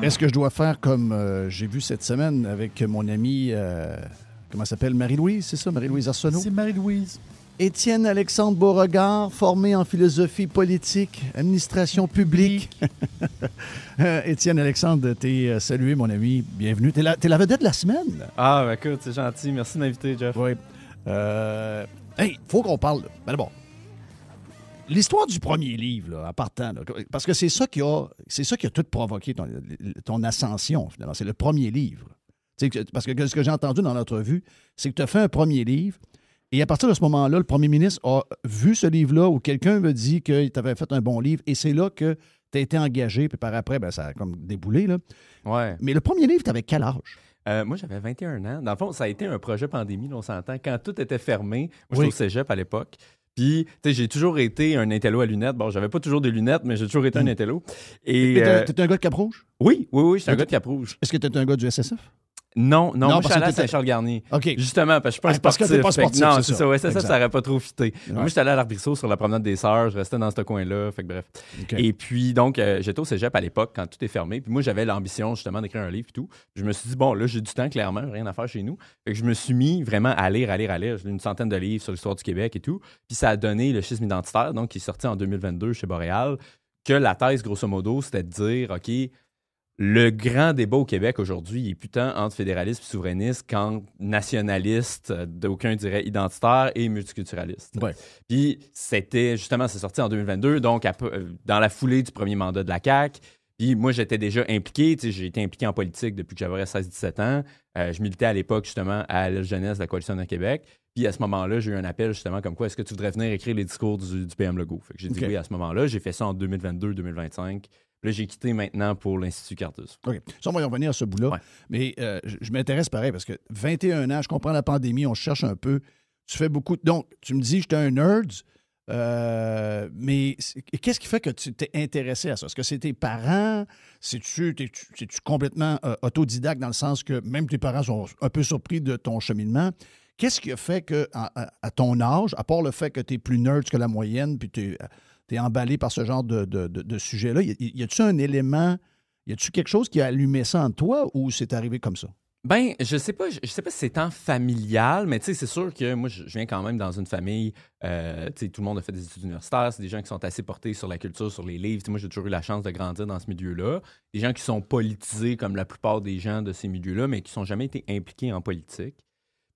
Est-ce que je dois faire comme j'ai vu cette semaine avec mon amie, comment elle s'appelle, Marie-Louise, c'est ça, Marie-Louise Arsenault? C'est Marie-Louise. Étienne Alexandre Beauregard, formé en philosophie politique, administration publique. Étienne Alexandre, t'es salué, mon ami. Bienvenue. T'es la vedette de la semaine. Ah, ben écoute, c'est gentil. Merci de m'inviter, Jeff. Oui. Hey, faut qu'on parle. Ben d'abord, l'histoire du premier livre, là, en partant, là, parce que c'est ça qui a tout provoqué ton ascension, finalement. C'est le premier livre. Parce que ce que j'ai entendu dans l'entrevue, c'est que tu as fait un premier livre. Et à partir de ce moment-là, le premier ministre a vu ce livre-là où quelqu'un me dit qu'il t'avait fait un bon livre et c'est là que tu as été engagé, puis par après, ben, ça a comme déboulé. Là. Ouais. Mais le premier livre, tu avais quel âge? Moi, j'avais 21 ans. Dans le fond, ça a été un projet pandémie, on s'entend. Quand tout était fermé, moi, j'étais au cégep à l'époque. Puis, tu sais, j'ai toujours été un intello à lunettes. Bon, j'avais pas toujours des lunettes, mais j'ai toujours été un intello. Et t'es un gars de Cap-Rouge? Oui, j'étais un gars de Cap-Rouge. Est-ce que t'es un gars du SSF? Non, moi, je suis allé à Saint-Charles-Garnier. OK. Justement, parce que je suis pas un sportif. Parce que t'es pas sportif, non, c'est ça. Ouais, ça aurait pas trop fité. Ouais. Moi, j'étais allé à l'Arbrisseau sur la promenade des Sœurs. Je restais dans ce coin-là. Fait que bref. Okay. Et puis, donc, j'étais au cégep à l'époque quand tout est fermé. Puis moi, j'avais l'ambition, justement, d'écrire un livre et tout. Puis je me suis dit, bon, là, j'ai du temps, clairement. Rien à faire chez nous. Fait que je me suis mis vraiment à lire. J'ai lu une centaine de livres sur l'histoire du Québec et tout. Puis ça a donné le schisme identitaire, donc, qui est sorti en 2022 chez Boréal, que la thèse, grosso modo, c'était de dire, OK, le grand débat au Québec aujourd'hui, il est plus tant entre fédéralistes et souverainistes qu'entre nationalistes, d'aucuns diraient identitaires, et multiculturalistes. Ouais. Puis c'est sorti en 2022, donc dans la foulée du premier mandat de la CAQ. Puis moi, j'étais déjà impliqué, j'ai été impliqué en politique depuis que j'avais 16-17 ans. Je militais à l'époque, justement, à l'aile jeunesse de la Coalition de Québec. Puis à ce moment-là, j'ai eu un appel, justement, comme quoi, est-ce que tu voudrais venir écrire les discours du PM Legault? Fait que j'ai dit oui à ce moment-là. J'ai fait ça en 2022-2025. Là, j'ai quitté maintenant pour l'Institut Cartus. OK. Ça, on va y revenir à ce bout-là. Ouais. Mais je m'intéresse pareil parce que 21 ans, je comprends la pandémie, on cherche un peu. Tu fais beaucoup. Donc, tu me dis, j'étais un nerd, mais qu'est-ce qui fait que tu t'es intéressé à ça? Est-ce que c'est tes parents? C'est-tu complètement autodidacte dans le sens que même tes parents sont un peu surpris de ton cheminement? Qu'est-ce qui a fait que, à ton âge, à part le fait que tu es plus nerd que la moyenne, puis tu es emballé par ce genre de sujet-là, y a-tu un élément, y a-tu quelque chose qui a allumé ça en toi ou c'est arrivé comme ça? Ben, je sais pas si c'est tant familial, mais tu sais, c'est sûr que moi, je viens quand même dans une famille, tu sais, tout le monde a fait des études universitaires, c'est des gens qui sont assez portés sur la culture, sur les livres. T'sais, moi, j'ai toujours eu la chance de grandir dans ce milieu-là. Des gens qui sont politisés comme la plupart des gens de ces milieux-là, mais qui n'ont jamais été impliqués en politique.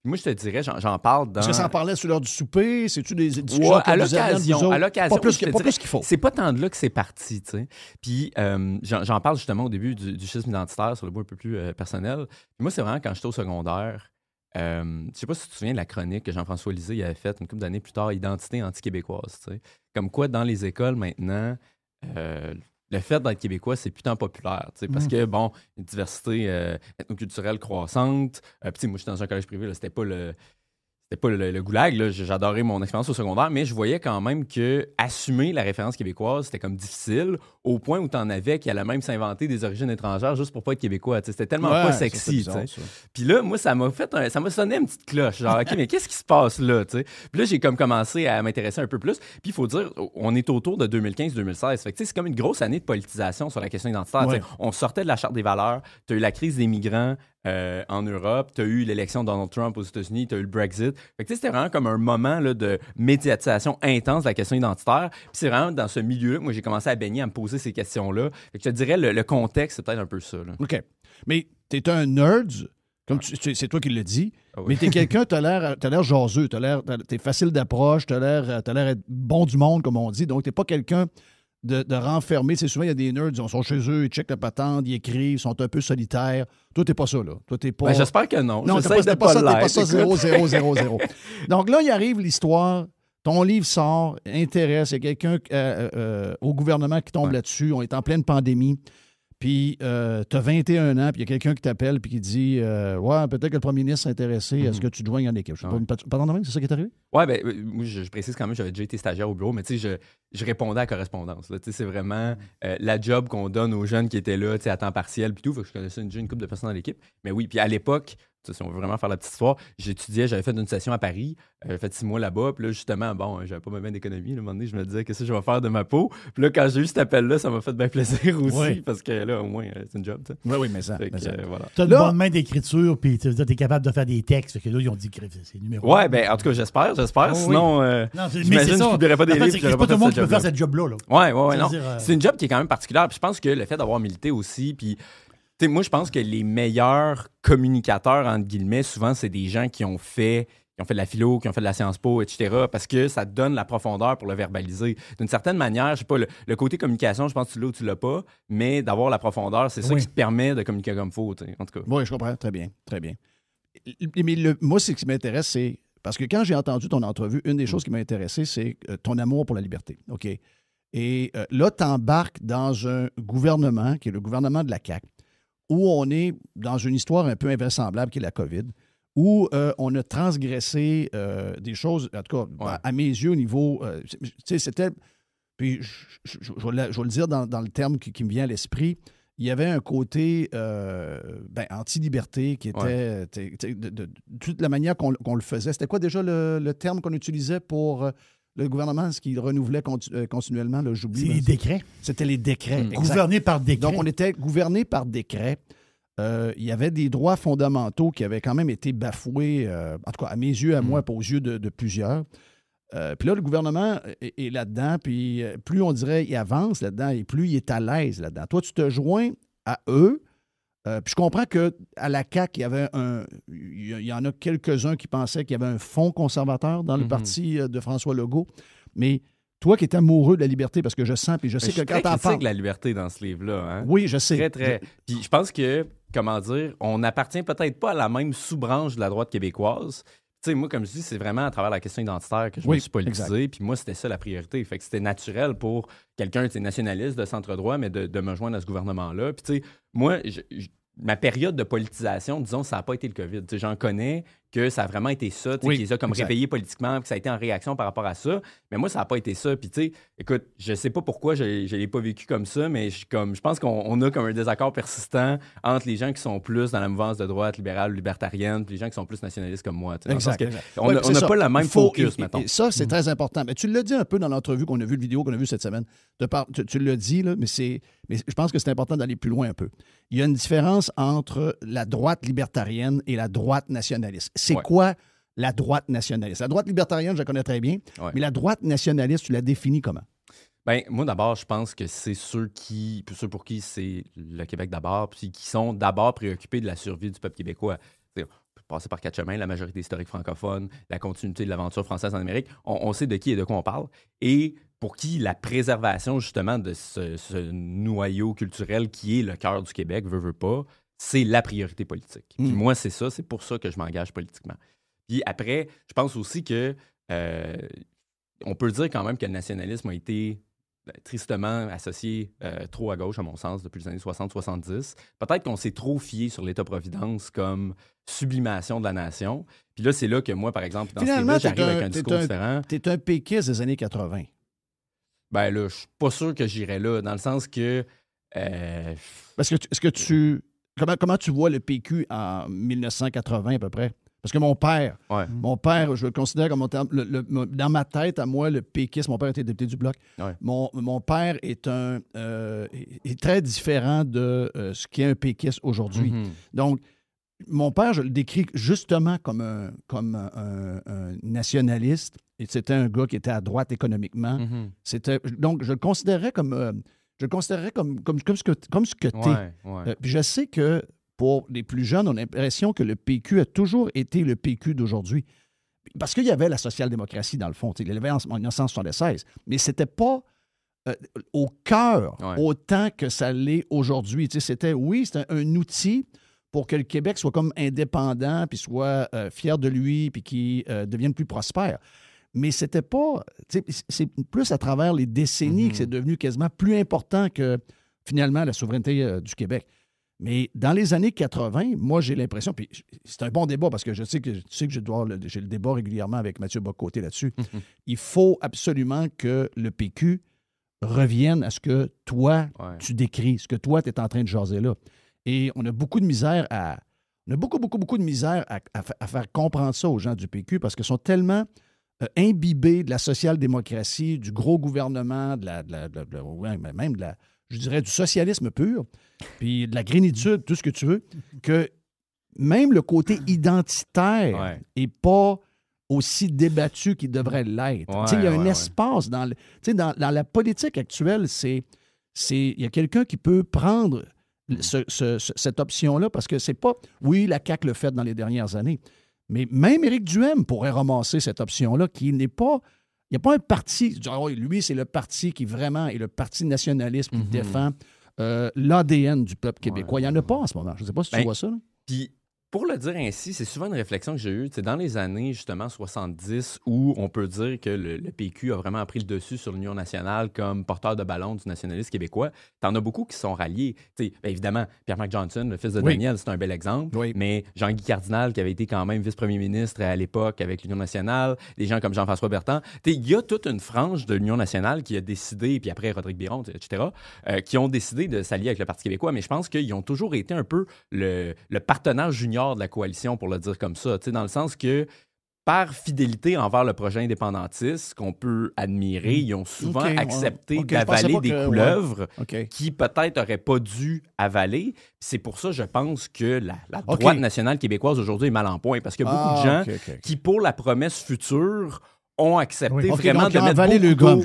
Moi, je te dirais, j'en parle dans... Est-ce que ça en parlait sur l'heure du souper? C'est-tu des discussions à l'occasion. Pas plus qu'il faut. C'est pas tant de là que c'est parti, tu sais. Puis j'en parle justement au début du schisme identitaire, sur le bout un peu plus personnel. Puis moi, c'est vraiment quand j'étais au secondaire, je sais pas si tu te souviens de la chronique que Jean-François Lisée avait faite une couple d'années plus tard, Identité anti-québécoise, tu sais. Comme quoi, dans les écoles, maintenant... le fait d'être québécois, c'est putain populaire, parce que, bon, une diversité ethnoculturelle croissante. Puis, moi, j'étais dans un collège privé, là, c'était pas le goulag, là. J'adorais mon expérience au secondaire, mais je voyais quand même que assumer la référence québécoise, c'était comme difficile, au point où t'en avais qui allait même s'inventer des origines étrangères juste pour pas être québécois. T'sais. C'était tellement pas sexy. Puis là, moi, ça m'a sonné une petite cloche. Genre, OK, mais qu'est-ce qui se passe là? T'sais? Puis là, j'ai comme commencé à m'intéresser un peu plus. Puis il faut dire, on est autour de 2015-2016. Fait que c'est comme une grosse année de politisation sur la question identitaire. Ouais. On sortait de la Charte des valeurs. T'as eu la crise des migrants. En Europe, tu as eu l'élection de Donald Trump aux États-Unis, tu as eu le Brexit. Fait que c'était vraiment comme un moment là, de médiatisation intense de la question identitaire. Puis c'est vraiment dans ce milieu-là que moi, j'ai commencé à baigner, à me poser ces questions-là. Fait que je te dirais, le contexte, c'est peut-être un peu ça. Là. OK. Mais tu es un nerd, comme c'est toi qui le dis, mais tu es quelqu'un, tu as l'air jaseux, tu es facile d'approche, tu as l'air être bon du monde, comme on dit. Donc, tu n'es pas quelqu'un de renfermer. C'est souvent, il y a des nerds, ils sont chez eux, ils checkent la patente, ils écrivent, ils sont un peu solitaires. Toi, t'es pas ça, là. Toi, t'es pas... Ben, j'espère que non. Non, t'es pas ça, 0, 0, 0, 0. Donc là, il arrive l'histoire, ton livre sort, intéresse, il y a quelqu'un au gouvernement qui tombe là-dessus, on est en pleine pandémie, puis t'as 21 ans, puis il y a quelqu'un qui t'appelle puis qui dit ouais, peut-être que le premier ministre est intéressé, est-ce que tu te joignes en équipe? Pardon, c'est ça qui est arrivé? Oui, bien, moi, je précise quand même, j'avais déjà été stagiaire au bureau, mais tu sais, je répondais à correspondance. C'est vraiment la job qu'on donne aux jeunes qui étaient là, à temps partiel, puis tout. Fait que je connaissais une couple de personnes dans l'équipe. Mais oui, puis à l'époque, si on veut vraiment faire la petite histoire, j'étudiais, j'avais fait une session à Paris, j'avais fait 6 mois là-bas, puis là, justement, bon, j'avais pas bien d'économie. À un moment donné, je me disais, qu'est-ce que je vais faire de ma peau? Puis là, quand j'ai eu cet appel-là, ça m'a fait bien plaisir aussi, parce que là, au moins, c'est une job. Oui, mais ça. Voilà. Tu as une bonne main d'écriture, puis tu es capable de faire des textes. Fait que là, ils ont dit que c'est numéro 1. Ouais, ben en tout cas, j'espère. Oh, Sinon, j'imagine que je ne publierais pas des livres. C'est pas tout le monde qui peut faire cette job-là. Ouais, non. C'est une job qui est quand même particulière. Puis je pense que le fait d'avoir milité aussi, puis t'sais, moi, je pense que les meilleurs communicateurs, entre guillemets, souvent, c'est des gens qui ont fait de la philo, qui ont fait de la Sciences Po, etc., parce que ça donne la profondeur pour le verbaliser. D'une certaine manière, je sais pas, le côté communication, je pense que tu l'as ou tu l'as pas, mais d'avoir la profondeur, c'est ça qui te permet de communiquer comme il faut, en tout cas. Oui, je comprends. Très bien, très bien. Mais moi, ce qui m'intéresse, c'est... Parce que quand j'ai entendu ton entrevue, une des choses qui m'a intéressé, c'est ton amour pour la liberté, OK? Et là, tu embarques dans un gouvernement, qui est le gouvernement de la CAQ, où on est dans une histoire un peu invraisemblable qui est la COVID, où on a transgressé des choses, en tout cas, à mes yeux, au niveau... tu sais, c'était... Puis, je vais le dire dans le terme qui me vient à l'esprit, il y avait un côté anti-liberté qui était... De toute la manière qu'on le faisait. C'était quoi déjà le terme qu'on utilisait pour... le gouvernement, ce qu'il renouvelait continuellement, là, j'oublie. C'est les décrets. C'était les décrets. Gouverné par décret. Donc, on était gouverné par décret. Il y avait des droits fondamentaux qui avaient quand même été bafoués, en tout cas, à mes yeux, à moi, pas aux yeux de plusieurs. Puis là, le gouvernement est là-dedans, puis plus on dirait il avance là-dedans, et plus il est à l'aise là-dedans. Toi, tu te joins à eux. Puis je comprends qu'à la CAQ, il y en a quelques-uns qui pensaient qu'il y avait un fonds conservateur dans le parti de François Legault. Mais toi qui es amoureux de la liberté, parce que je sens, puis je sais que quand t'en parles... la liberté dans ce livre-là. Hein? Oui, je sais. Très. Puis je pense que, comment dire, on n'appartient peut-être pas à la même sous-branche de la droite québécoise. Tu sais, moi, comme je dis, c'est vraiment à travers la question identitaire que je me suis politisé. Puis moi, c'était ça la priorité. Fait que c'était naturel pour quelqu'un, nationaliste de centre-droit, mais de me joindre à ce gouvernement-là. Puis tu sais, moi, ma période de politisation, disons, ça n'a pas été le COVID. T'sais, j'en connais que ça a vraiment été ça, qui les a comme réveillés politiquement, que ça a été en réaction par rapport à ça. Mais moi, ça n'a pas été ça. Puis, tu sais, écoute, je sais pas pourquoi je ne l'ai pas vécu comme ça, mais je pense qu'on a comme un désaccord persistant entre les gens qui sont plus dans la mouvance de droite, libérale, libertarienne, puis les gens qui sont plus nationalistes comme moi. Exact. On n'a pas le même focus, mettons. Et ça, c'est très important. Mais tu l'as dit un peu dans l'entrevue qu'on a vu, le vidéo qu'on a vu cette semaine. Tu l'as dit, là, mais je pense que c'est important d'aller plus loin un peu. Il y a une différence entre la droite libertarienne et la droite nationaliste. C'est quoi la droite nationaliste? La droite libertarienne, je la connais très bien, mais la droite nationaliste, tu la définis comment? Bien, moi, d'abord, je pense que c'est ceux pour qui c'est le Québec d'abord, puis qui sont d'abord préoccupés de la survie du peuple québécois. On peut passer par quatre chemins, la majorité historique francophone, la continuité de l'aventure française en Amérique. On sait de qui et de quoi on parle. Et pour qui la préservation, justement, de ce noyau culturel qui est le cœur du Québec, veut pas, c'est la priorité politique. Puis moi, c'est ça, c'est pour ça que je m'engage politiquement. Puis après, je pense aussi que on peut dire quand même que le nationalisme a été tristement associé trop à gauche, à mon sens, depuis les années 60-70. Peut-être qu'on s'est trop fié sur l'État-providence comme sublimation de la nation. Puis là, c'est là que moi, par exemple, dans ce livre-là, j'arrive avec un discours différent. T'es un péquiste des années 80. Ben là, je suis pas sûr que j'irais là, dans le sens que... Comment tu vois le PQ en 1980 à peu près? Parce que mon père, je le considère comme dans ma tête, à moi, le péquiste, mon père était député du Bloc. Ouais. Mon père est est très différent de ce qu'est un péquiste aujourd'hui. Mm-hmm. Donc, mon père, je le décris justement comme un nationaliste. Et c'était un gars qui était à droite économiquement. Mm-hmm. Donc, je le considérais comme ce que tu es. Puis je sais que pour les plus jeunes, on a l'impression que le PQ a toujours été le PQ d'aujourd'hui. Parce qu'il y avait la social-démocratie, dans le fond. Il l'avait en 1976. Mais c'était pas au cœur autant que ça l'est aujourd'hui. C'était un outil pour que le Québec soit comme indépendant, puis soit fier de lui, puis qu'il devienne plus prospère. Mais c'était pas... C'est plus à travers les décennies que c'est devenu quasiment plus important que, finalement, la souveraineté du Québec. Mais dans les années 80, moi, j'ai l'impression... Puis c'est un bon débat, parce que je sais que j'ai le débat régulièrement avec Mathieu Bock-Côté là-dessus. Il faut absolument que le PQ revienne à ce que toi, tu décris, ce que toi, tu es en train de jaser là. Et on a beaucoup de misère à... On a beaucoup de misère à faire comprendre ça aux gens du PQ, parce qu'ils sont tellement... imbibé de la social-démocratie, du gros gouvernement, je dirais du socialisme pur, puis de la grénitude, tout ce que tu veux, que même le côté identitaire n'est pas aussi débattu qu'il devrait l'être. Il y a un espace dans la politique actuelle, il y a quelqu'un qui peut prendre cette option-là, parce que c'est pas... Oui, la CAQ l'a fait dans les dernières années, mais même Éric Duhaime pourrait ramasser cette option-là, qui n'est pas... Il n'y a pas un parti... Lui, c'est le parti qui vraiment est le parti nationaliste qui défend l'ADN du peuple québécois. Il n'y en a pas en ce moment. Je ne sais pas si tu vois ça. Puis, Pour le dire ainsi, c'est souvent une réflexion que j'ai eue dans les années, justement, 70, où on peut dire que le PQ a vraiment pris le dessus sur l'Union nationale comme porteur de ballon du nationalisme québécois. T'en as beaucoup qui sont ralliés. Ben, évidemment, Pierre-Marc Johnson, le fils de Daniel, c'est un bel exemple. Oui. Mais Jean-Guy Cardinal, qui avait été quand même vice-premier ministre à l'époque avec l'Union nationale, des gens comme Jean-François Bertrand. Il y a toute une frange de l'Union nationale qui a décidé, puis après Rodrigue Biron, etc., qui ont décidé de s'allier avec le Parti québécois. Mais je pense qu'ils ont toujours été un peu le partenaire junior de la coalition, pour le dire comme ça, dans le sens que par fidélité envers le projet indépendantiste qu'on peut admirer, ils ont souvent accepté d'avaler des couleuvres qui peut-être n'auraient pas dû avaler. C'est pour ça, je pense, que la droite nationale québécoise aujourd'hui est mal en point, parce qu'il y a beaucoup de gens qui, pour la promesse future, ont accepté vraiment de mettre beaucoup d'eau.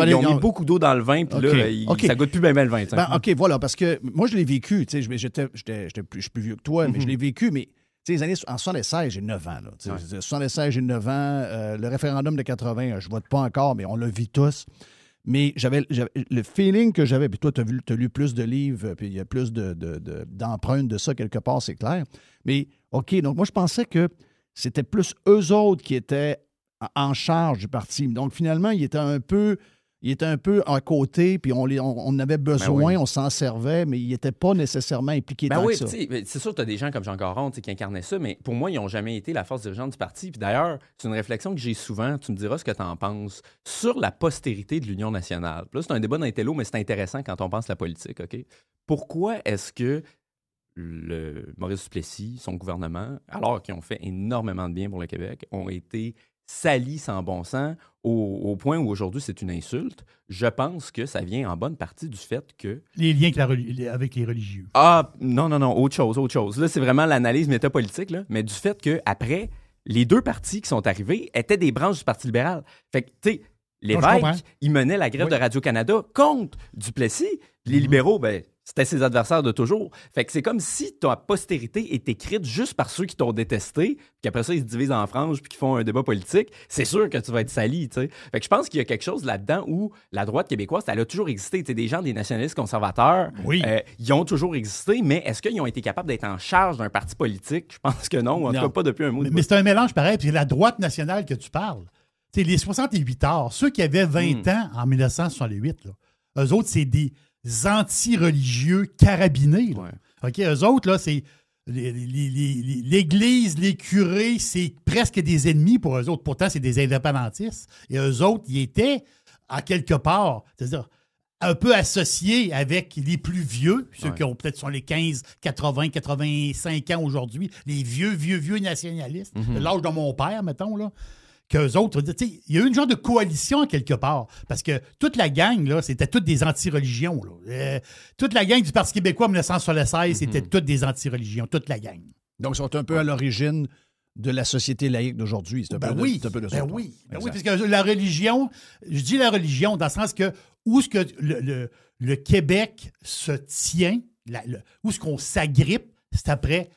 Ils ont mis beaucoup d'eau dans le vin, puis là, ça goûte plus bien le vin. OK, voilà, parce que moi, je l'ai vécu. Je suis plus vieux que toi, mais je l'ai vécu, mais les années en 76, j'ai 9 ans. Là, 76, j'ai 9 ans. Le référendum de 80, je ne vote pas encore, mais on le vit tous. Mais j'avais le feeling que j'avais, puis toi, tu as lu plus de livres, puis il y a plus d'empreintes de ça quelque part, c'est clair. Mais OK, donc moi, je pensais que c'était plus eux autres qui étaient en charge du parti. Donc, finalement, il était un peu à côté, puis on avait besoin, on s'en servait, mais il n'était pas nécessairement impliqué tant que ça. C'est sûr que tu as des gens comme Jean Caron qui incarnaient ça, mais pour moi, ils n'ont jamais été la force dirigeante du parti. Puis d'ailleurs, c'est une réflexion que j'ai souvent, tu me diras ce que tu en penses, sur la postérité de l'Union nationale. Puis là, c'est un débat d'intello, mais c'est intéressant quand on pense la politique, OK? Pourquoi est-ce que Maurice Duplessis, son gouvernement, alors qu'ils ont fait énormément de bien pour le Québec, ont été salis sans bon sens au point où aujourd'hui c'est une insulte? Je pense que ça vient en bonne partie du fait que... Les liens avec les religieux. Ah, non, autre chose. Là, c'est vraiment l'analyse métapolitique, là, mais du fait qu'après, les deux partis qui sont arrivés étaient des branches du Parti libéral. Fait que, tu sais, Lévesque, il menait la grève de Radio-Canada contre Duplessis. Les libéraux, c'était ses adversaires de toujours. Fait que c'est comme si ta postérité est écrite juste par ceux qui t'ont détesté, puis qu'après ça, ils se divisent en franges puis qu'ils font un débat politique. C'est sûr que tu vas être sali, tu sais. Fait que je pense qu'il y a quelque chose là-dedans où la droite québécoise, elle a toujours existé. Tu sais, des gens, des nationalistes conservateurs, ils ont toujours existé, mais est-ce qu'ils ont été capables d'être en charge d'un parti politique? Je pense que non, en tout cas pas depuis un mois. Mais c'est un mélange pareil, puis c'est la droite nationale que tu parles. Tu sais, les 68 arts, ceux qui avaient 20 ans en 1968, là, eux autres, c'est des anti-religieux carabinés. Là. OK, eux autres, là, c'est l'Église, les curés, c'est presque des ennemis pour eux autres. Pourtant, c'est des indépendantistes. Et eux autres, ils étaient, à quelque part, c'est-à-dire un peu associés avec les plus vieux, ceux qui ont peut-être sont les 15, 80, 85 ans aujourd'hui, les vieux nationalistes, l'âge de mon père, mettons, là. Qu'eux autres, il y a eu une genre de coalition quelque part, parce que toute la gang, là, c'était toutes des anti-religions. Toute la gang du Parti québécois en 1976, c'était toutes des anti-religions, toute la gang. Donc, ils sont un peu à l'origine de la société laïque d'aujourd'hui. C'est un peu de ça. Oui, parce que la religion, je dis la religion dans le sens que où est-ce que le Québec se tient, où est-ce qu'on s'agrippe, c'est après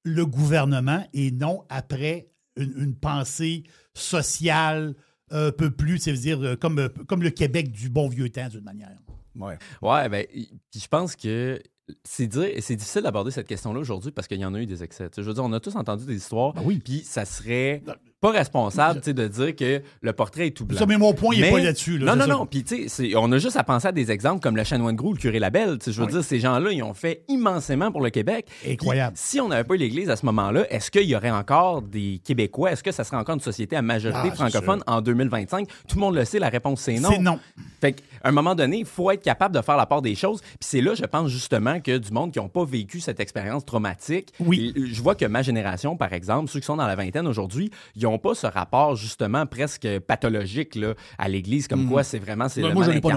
le gouvernement et non après une pensée sociale un peu plus, c'est-à-dire comme le Québec du bon vieux temps, d'une manière. Ouais, ben, je pense que c'est difficile d'aborder cette question-là aujourd'hui parce qu'il y en a eu des excès. Je veux dire, on a tous entendu des histoires, puis ça serait pas responsable de dire que le portrait est tout blanc. Ça, mais mon point, il n'est pas là-dessus. Là, non. Puis, tu sais, on a juste à penser à des exemples comme le chanoine Groux, le curé Labelle. Je veux dire, ces gens-là, ils ont fait immensément pour le Québec. Incroyable. Puis, si on n'avait pas l'Église à ce moment-là, est-ce qu'il y aurait encore des Québécois? Est-ce que ça serait encore une société à majorité francophone en 2025? Tout le monde le sait, la réponse, c'est non. C'est non. Fait qu'à un moment donné, il faut être capable de faire la part des choses. Puis c'est là, je pense justement que du monde qui n'ont pas vécu cette expérience traumatique, je vois que ma génération, par exemple, ceux qui sont dans la vingtaine aujourd'hui, ils n'ont pas ce rapport justement presque pathologique là, à l'Église, comme quoi c'est le mal incarné. Moi, je ne l'ai pas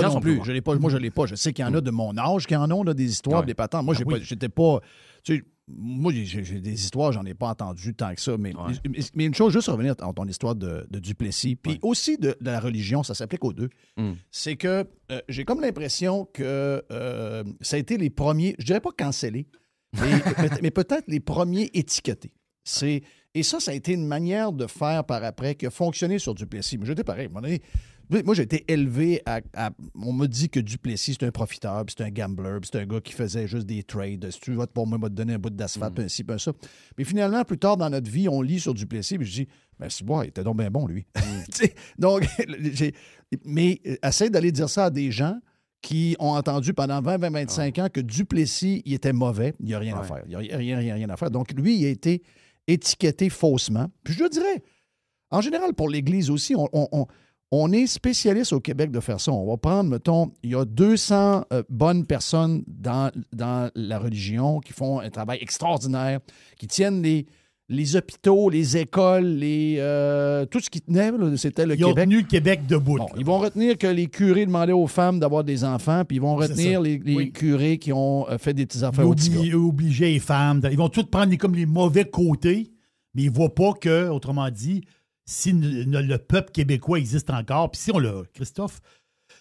non plus. Moi, je l'ai pas. Je sais qu'il y en a de mon âge qui en ont là, des histoires, des patentes. Moi, j'étais pas... Tu sais, moi, j'ai des histoires, j'en ai pas entendu tant que ça, mais une chose, juste revenir à ton histoire de Duplessis, puis aussi de la religion, ça s'applique aux deux, c'est que j'ai comme l'impression que ça a été les premiers, je dirais pas cancellés, mais peut-être les premiers étiquetés. Et ça a été une manière de faire par après qui a fonctionné sur Duplessis. Mais j'étais pareil. À un moment donné, moi, j'ai été élevé à... On m'a dit que Duplessis, c'est un profiteur, puis c'est un gambler, puis c'est un gars qui faisait juste des trades. Si tu votes pour moi, il va te donner un bout d'asphalte, puis un ci, puis un ça. Mais finalement, plus tard dans notre vie, on lit sur Duplessis, puis je dis, ben c'est bon, il était donc bien bon, lui. Donc, mais essaie d'aller dire ça à des gens qui ont entendu pendant 20-25 ans que Duplessis, il était mauvais. Il n'y a rien à faire. Il n'y a rien à faire. Donc, lui, il a été étiqueté faussement. Puis je le dirais, en général, pour l'Église aussi, on est spécialiste au Québec de faire ça. On va prendre, mettons, il y a 200 bonnes personnes dans la religion qui font un travail extraordinaire, qui tiennent les hôpitaux, les écoles, tout ce qui tenait, là, c'était le Québec. Ils ont tenu le Québec debout. Bon, ils vont retenir que les curés demandaient aux femmes d'avoir des enfants, puis ils vont retenir les curés qui ont fait des petites affaires aux petits gars. Obliger les femmes. Ils vont tous prendre comme les mauvais côtés, mais ils ne voient pas que, autrement dit, si le peuple québécois existe encore, puis si on l'a, Christophe,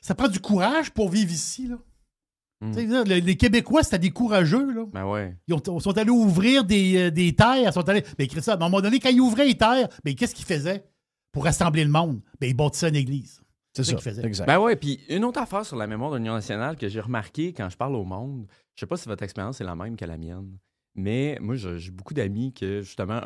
ça prend du courage pour vivre ici, là. Les Québécois, c'était des courageux. Là. Ben ouais. Ils sont allés ouvrir des terres. Mais Christophe, à un moment donné, quand ils ouvraient les terres, qu'est-ce qu'ils faisaient pour rassembler le monde? Ils bâtissaient une église. C'est ça qu'ils faisaient. Exact. Ben ouais, puis une autre affaire sur la mémoire de l'Union nationale que j'ai remarqué quand je parle au monde, je sais pas si votre expérience est la même que la mienne, mais moi, j'ai beaucoup d'amis que, justement,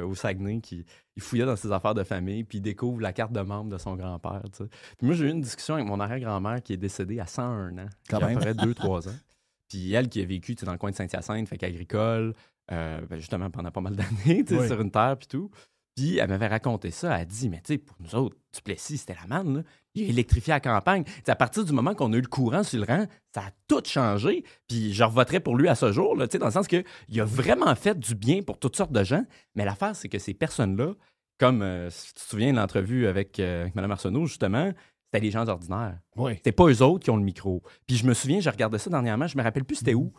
au Saguenay, qui fouillait dans ses affaires de famille, puis il découvre la carte de membre de son grand-père. T'sais. Puis moi, j'ai eu une discussion avec mon arrière-grand-mère qui est décédée à 101 ans, quand il y a même. à peu près 2-3 ans. Puis elle qui a vécu dans le coin de Saint-Hyacinthe, fait qu'agricole, justement pendant pas mal d'années, sur une terre puis tout. Puis elle m'avait raconté ça, elle a dit, mais tu sais, pour nous autres, Duplessis, c'était la manne, là. Il a électrifié la campagne. T'sais, à partir du moment qu'on a eu le courant sur le rang, ça a tout changé. Puis je revoterais pour lui à ce jour, là, dans le sens qu'il a vraiment fait du bien pour toutes sortes de gens. Mais l'affaire, c'est que ces personnes-là, comme si tu te souviens de l'entrevue avec Mme Arsenault, justement, c'était des gens ordinaires. Oui. C'était pas eux autres qui ont le micro. Puis je me souviens, j'ai regardé ça dernièrement, je me rappelle plus c'était où.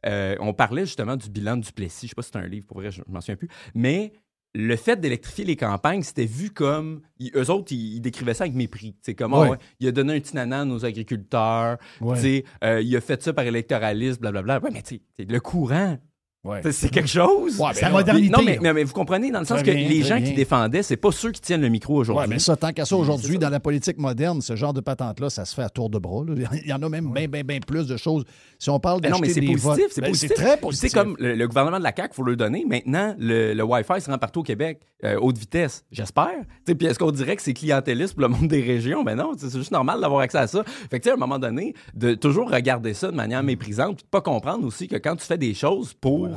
On parlait justement du bilan de Duplessis. Je sais pas si c'est un livre, pour vrai, je m'en souviens plus. Mais le fait d'électrifier les campagnes, c'était vu comme... Eux autres, ils décrivaient ça avec mépris. C'est comme, il a donné un petit nanan aux agriculteurs. Il a fait ça par électoralisme, blablabla. Ouais, mais tu sais, le courant... Ouais. C'est quelque chose. Ouais, c'est la modernité. Non, mais vous comprenez, dans le sens que les gens qui défendaient, c'est pas ceux qui tiennent le micro aujourd'hui. Oui, mais ça, tant qu'à ça, aujourd'hui, dans la politique moderne, ce genre de patente-là, ça se fait à tour de bras. Là. Il y en a même bien plus de choses. Si on parle d'acheter des votes... C'est positif. C'est très positif. C'est comme le gouvernement de la CAQ, il faut le donner. Maintenant, le Wi-Fi se rend partout au Québec, haute vitesse, j'espère. Puis est-ce qu'on dirait que c'est clientéliste pour le monde des régions? Ben non, c'est juste normal d'avoir accès à ça. Fait que, à un moment donné, de toujours regarder ça de manière méprisante, puis de pas comprendre aussi que quand tu fais des choses pour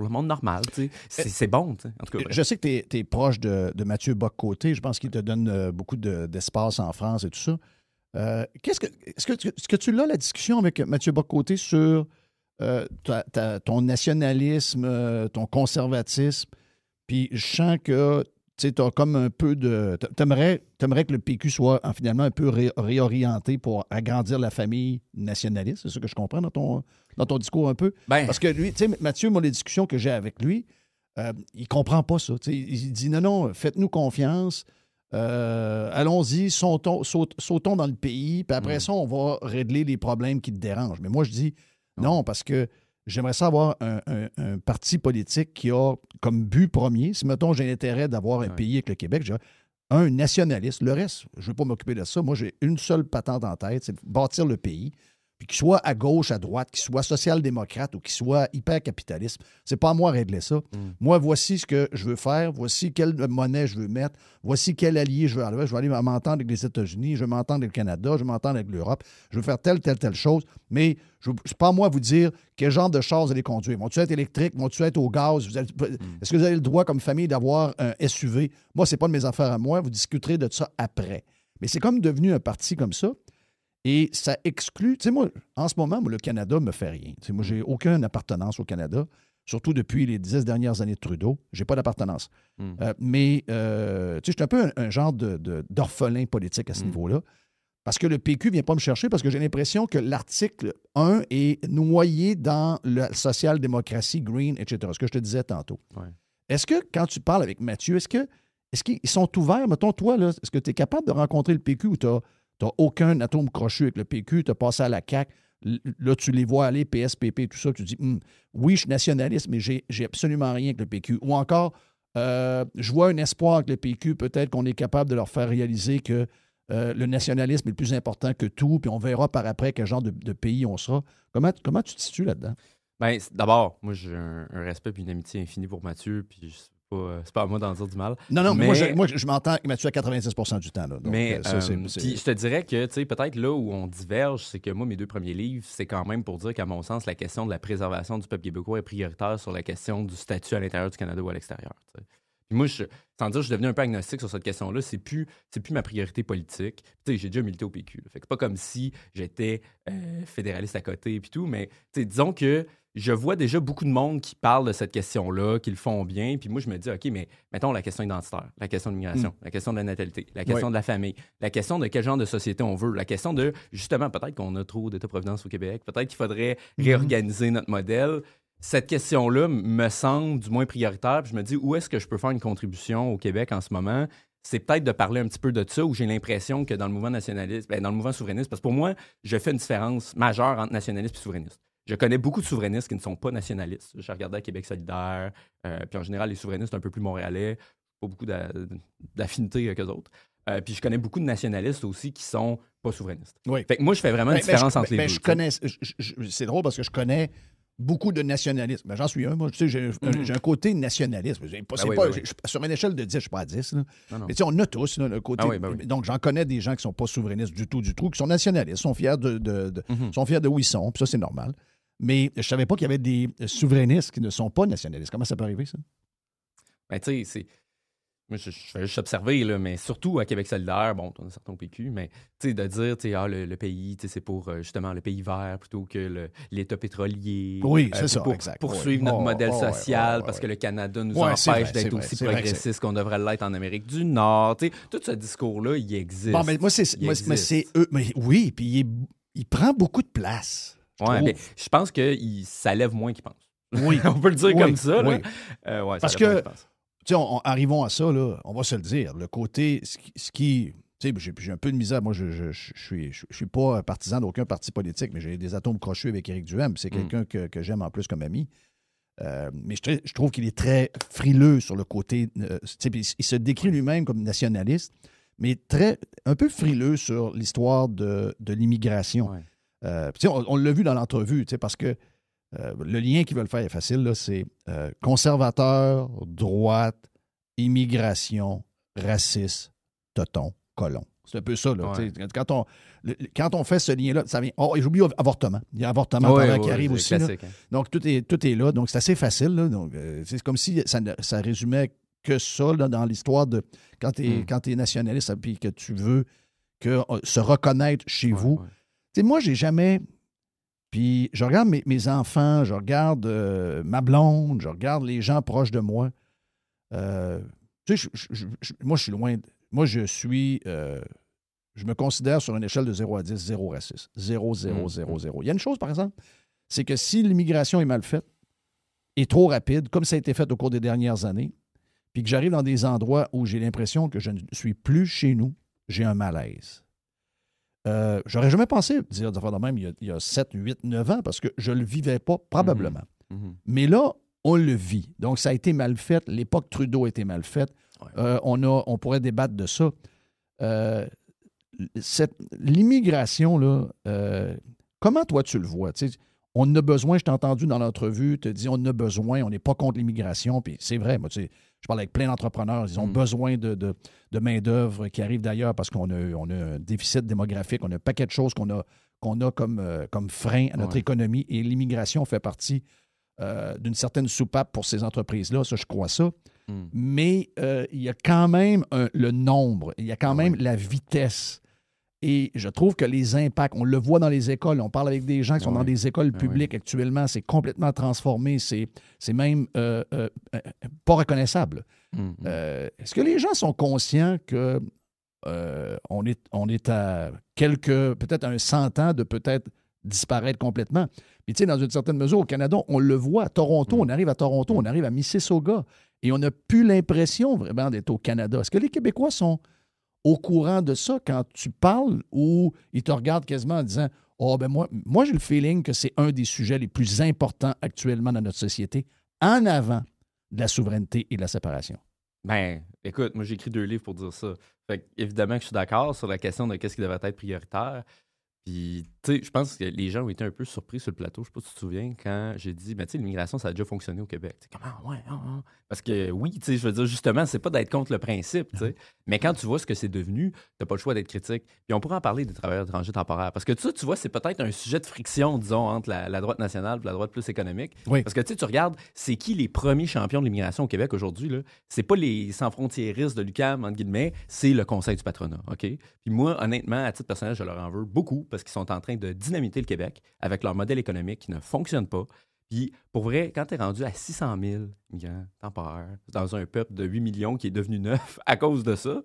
le monde normal, c'est bon. En tout cas, je sais que tu es proche de Mathieu Bock-Côté. Je pense qu'il te donne beaucoup d'espace en France et tout ça. Est-ce que tu l'as, la discussion avec Mathieu Bock-Côté sur ton nationalisme, ton conservatisme? Puis je sens que tu as comme un peu de... T'aimerais que le PQ soit finalement un peu réorienté pour agrandir la famille nationaliste. C'est ça que je comprends dans ton discours un peu? Parce que lui, tu sais, Mathieu, moi, les discussions que j'ai avec lui, il comprend pas ça. Il dit non, faites-nous confiance. Allons-y, sautons dans le pays, puis après ça, on va régler les problèmes qui te dérangent. Mais moi, je dis non, parce que j'aimerais ça avoir un parti politique qui a comme but premier, si, mettons, j'ai l'intérêt d'avoir un pays avec le Québec, je dirais, un nationaliste. Le reste, je ne veux pas m'occuper de ça. Moi, j'ai une seule patente en tête, c'est de bâtir le pays, puis qu'il soit à gauche, à droite, qu'il soit social-démocrate ou qu'il soit hyper-capitaliste. C'est pas à moi de régler ça. Moi, voici ce que je veux faire, voici quelle monnaie je veux mettre, voici quel allié je veux aller. Je vais aller m'entendre avec les États-Unis, je veux m'entendre avec le Canada, je veux m'entendre avec l'Europe, je veux faire telle chose, mais c'est pas à moi de vous dire quel genre de chars vous allez conduire. Vont-tu être électriques, vont-tu être au gaz? Est-ce que vous avez le droit, comme famille, d'avoir un SUV? Moi, c'est pas de mes affaires à moi, vous discuterez de ça après. Mais c'est comme devenu un parti comme ça. Et ça exclut... Tu sais, moi, en ce moment, le Canada me fait rien. Tu sais, moi, j'ai aucune appartenance au Canada, surtout depuis les 10 dernières années de Trudeau. J'ai pas d'appartenance. Mais, tu sais, je suis un peu un genre d'orphelin politique à ce niveau-là. Parce que le PQ ne vient pas me chercher, parce que j'ai l'impression que l'article 1 est noyé dans la social-démocratie, green, etc. Ce que je te disais tantôt. Ouais. Est-ce que, quand tu parles avec Mathieu, est-ce qu'ils sont ouverts? Mettons, toi, là, est-ce que tu es capable de rencontrer le PQ ou tu n'as aucun atome crochu avec le PQ, tu as passé à la CAQ, là, tu les vois aller, PSPP, tout ça, tu dis, oui, je suis nationaliste, mais j'ai absolument rien avec le PQ. Ou encore, Je vois un espoir avec le PQ, peut-être qu'on est capable de leur faire réaliser que le nationalisme est le plus important que tout, puis on verra par après quel genre de pays on sera. Comment tu te situes là-dedans? Bien, d'abord, moi, j'ai un respect et une amitié infinie pour Mathieu, puis c'est pas à moi d'en dire du mal. Non, mais moi, je m'entends avec Mathieu à 90% du temps. Là, donc, mais puis je te dirais que, tu sais, peut-être là où on diverge, c'est que moi, mes 2 premiers livres, c'est quand même pour dire qu'à mon sens, la question de la préservation du peuple québécois est prioritaire sur la question du statut à l'intérieur du Canada ou à l'extérieur. T'sais. Puis moi, sans dire, je suis devenu un peu agnostique sur cette question-là. C'est plus ma priorité politique. Tu sais, j'ai déjà milité au PQ. Là. Fait que c'est pas comme si j'étais fédéraliste à côté et tout, mais disons que je vois déjà beaucoup de monde qui parle de cette question-là, qui le font bien. Puis moi, je me dis, OK, mais mettons la question identitaire, la question de l'immigration, la question de la natalité, la question de la famille, la question de quel genre de société on veut, la question de, justement, peut-être qu'on a trop d'État-providence au Québec, peut-être qu'il faudrait réorganiser notre modèle. Cette question-là me semble du moins prioritaire. Puis je me dis, où est-ce que je peux faire une contribution au Québec en ce moment? C'est peut-être de parler un petit peu de ça, où j'ai l'impression que dans le mouvement nationaliste, dans le mouvement souverainiste, parce que pour moi, je fais une différence majeure entre nationaliste et souverainiste. Je connais beaucoup de souverainistes qui ne sont pas nationalistes. J'ai regardé à Québec solidaire, puis en général, les souverainistes un peu plus montréalais, pas beaucoup d'affinité qu'eux autres. Puis je connais beaucoup de nationalistes aussi qui sont pas souverainistes. Oui. Fait que moi, je fais vraiment une différence entre les deux. C'est drôle parce que je connais beaucoup de nationalistes. Ben, j'en suis un, moi. Tu sais, j'ai un côté nationaliste. Sur une échelle de 10, je ne suis pas à 10. Là. Non. Mais tu sais, on a tous là, le côté. Donc, j'en connais des gens qui ne sont pas souverainistes du tout, qui sont nationalistes, sont fiers sont fiers de où ils sont, puis ça, c'est normal. Mais je ne savais pas qu'il y avait des souverainistes qui ne sont pas nationalistes. Comment ça peut arriver, ça? Ben, tu sais, c'est. Moi, je fais juste observer, là, mais surtout à Québec solidaire, bon, on a certains au PQ, mais de dire, le pays, c'est pour justement le pays vert plutôt que l'État pétrolier. Oui, c'est ça, pour exact. Poursuivre notre modèle social parce que le Canada nous empêche d'être aussi progressiste qu'on devrait l'être en Amérique du Nord. Tout ce discours-là, il existe. Bon, mais moi, c'est eux. Mais oui, puis il prend beaucoup de place. Mais je pense ça lève moins qu'il pense. Oui. On peut le dire comme ça. Oui. Là. Parce que. Arrivons à ça, là, on va se le dire. Le côté, ce qui. Tu sais, j'ai un peu de misère. Moi, je suis pas partisan d'aucun parti politique, mais j'ai des atomes crochus avec Éric Duhaime. C'est quelqu'un que j'aime en plus comme ami. Mais je trouve qu'il est très frileux sur le côté. Il se décrit lui-même comme nationaliste, mais un peu frileux sur l'histoire de l'immigration. Ouais. On l'a vu dans l'entrevue, parce que le lien qu'ils veulent faire est facile, là, c'est conservateur, droite, immigration, raciste, toton, colon. C'est un peu ça. Là, ouais. Quand on fait ce lien-là, ça vient. Oh, et j'oublie avortement. Il y a avortement qui arrive aussi. Classique, là. Donc, tout est là. Donc, c'est assez facile. Là. Donc, c'est comme si ça résumait que ça là, dans l'histoire de quand tu es nationaliste et que tu veux se reconnaître chez vous. Ouais. Moi, j'ai jamais. Puis je regarde mes enfants, je regarde ma blonde, je regarde les gens proches de moi. Moi, je suis loin. Moi, je me considère sur une échelle de 0 à 10, 0 raciste. 0, 0, 0, 0. Il y a une chose, par exemple, c'est que si l'immigration est mal faite, est trop rapide, comme ça a été fait au cours des dernières années, puis que j'arrive dans des endroits où j'ai l'impression que je ne suis plus chez nous, j'ai un malaise. J'aurais jamais pensé dire de faire de même il y a 7, 8, 9 ans parce que je ne le vivais pas, probablement. Mais là, on le vit. Donc, ça a été mal fait. L'époque Trudeau a été mal faite. Ouais. On pourrait débattre de ça. L'immigration, là, comment toi tu le vois? T'sais, on en a besoin, je t'ai entendu dans l'entrevue, te dis on en a besoin, on n'est pas contre l'immigration, puis c'est vrai, moi, je parle avec plein d'entrepreneurs, ils ont besoin de main-d'œuvre qui arrive d'ailleurs parce qu'on a un déficit démographique, on a un paquet de choses qu'on a comme frein à notre économie, et l'immigration fait partie d'une certaine soupape pour ces entreprises-là, ça, je crois ça. Mais il y a quand même le nombre, il y a quand même la vitesse. Et je trouve que les impacts, on le voit dans les écoles, on parle avec des gens qui sont dans des écoles publiques actuellement, c'est complètement transformé, c'est même pas reconnaissable. Est-ce que les gens sont conscients que on est à peut-être à un 100 ans de peut-être disparaître complètement? Puis tu sais, dans une certaine mesure, au Canada, on le voit à Toronto, on arrive à Toronto, on arrive à Mississauga, et on n'a plus l'impression vraiment d'être au Canada. Est-ce que les Québécois sont au courant de ça quand tu parles ou ils te regardent quasiment en disant « Oh, ben moi j'ai le feeling que c'est un des sujets les plus importants actuellement dans notre société, en avant de la souveraineté et de la séparation. » Ben, écoute, moi, j'ai écrit 2 livres pour dire ça. Fait que, évidemment que je suis d'accord sur la question de qu'est-ce qui devrait être prioritaire. Puis, tu sais, je pense que les gens ont été un peu surpris sur le plateau. Je sais pas si tu te souviens, quand j'ai dit, ben, tu sais, l'immigration, ça a déjà fonctionné au Québec. Tu sais, comment, ouais, Parce que oui, tu sais, je veux dire, justement, c'est pas d'être contre le principe, tu sais. Mais quand tu vois ce que c'est devenu, t'as pas le choix d'être critique. Puis on pourra en parler des travailleurs étrangers temporaires. Parce que ça, tu vois, c'est peut-être un sujet de friction, disons, entre la droite nationale et la droite plus économique. Oui. Parce que, tu sais, tu regardes, c'est qui les premiers champions de l'immigration au Québec aujourd'hui, là? C'est pas les sans-frontiéristes de l'UQAM, entre guillemets, c'est le Conseil du patronat, OK? Puis moi, honnêtement, à titre personnel, je leur en veux beaucoup parce qu'ils sont en train de dynamiter le Québec avec leur modèle économique qui ne fonctionne pas. Puis, pour vrai, quand tu es rendu à 600 000 migrants temporaires dans un peuple de 8 millions qui est devenu 9 à cause de ça,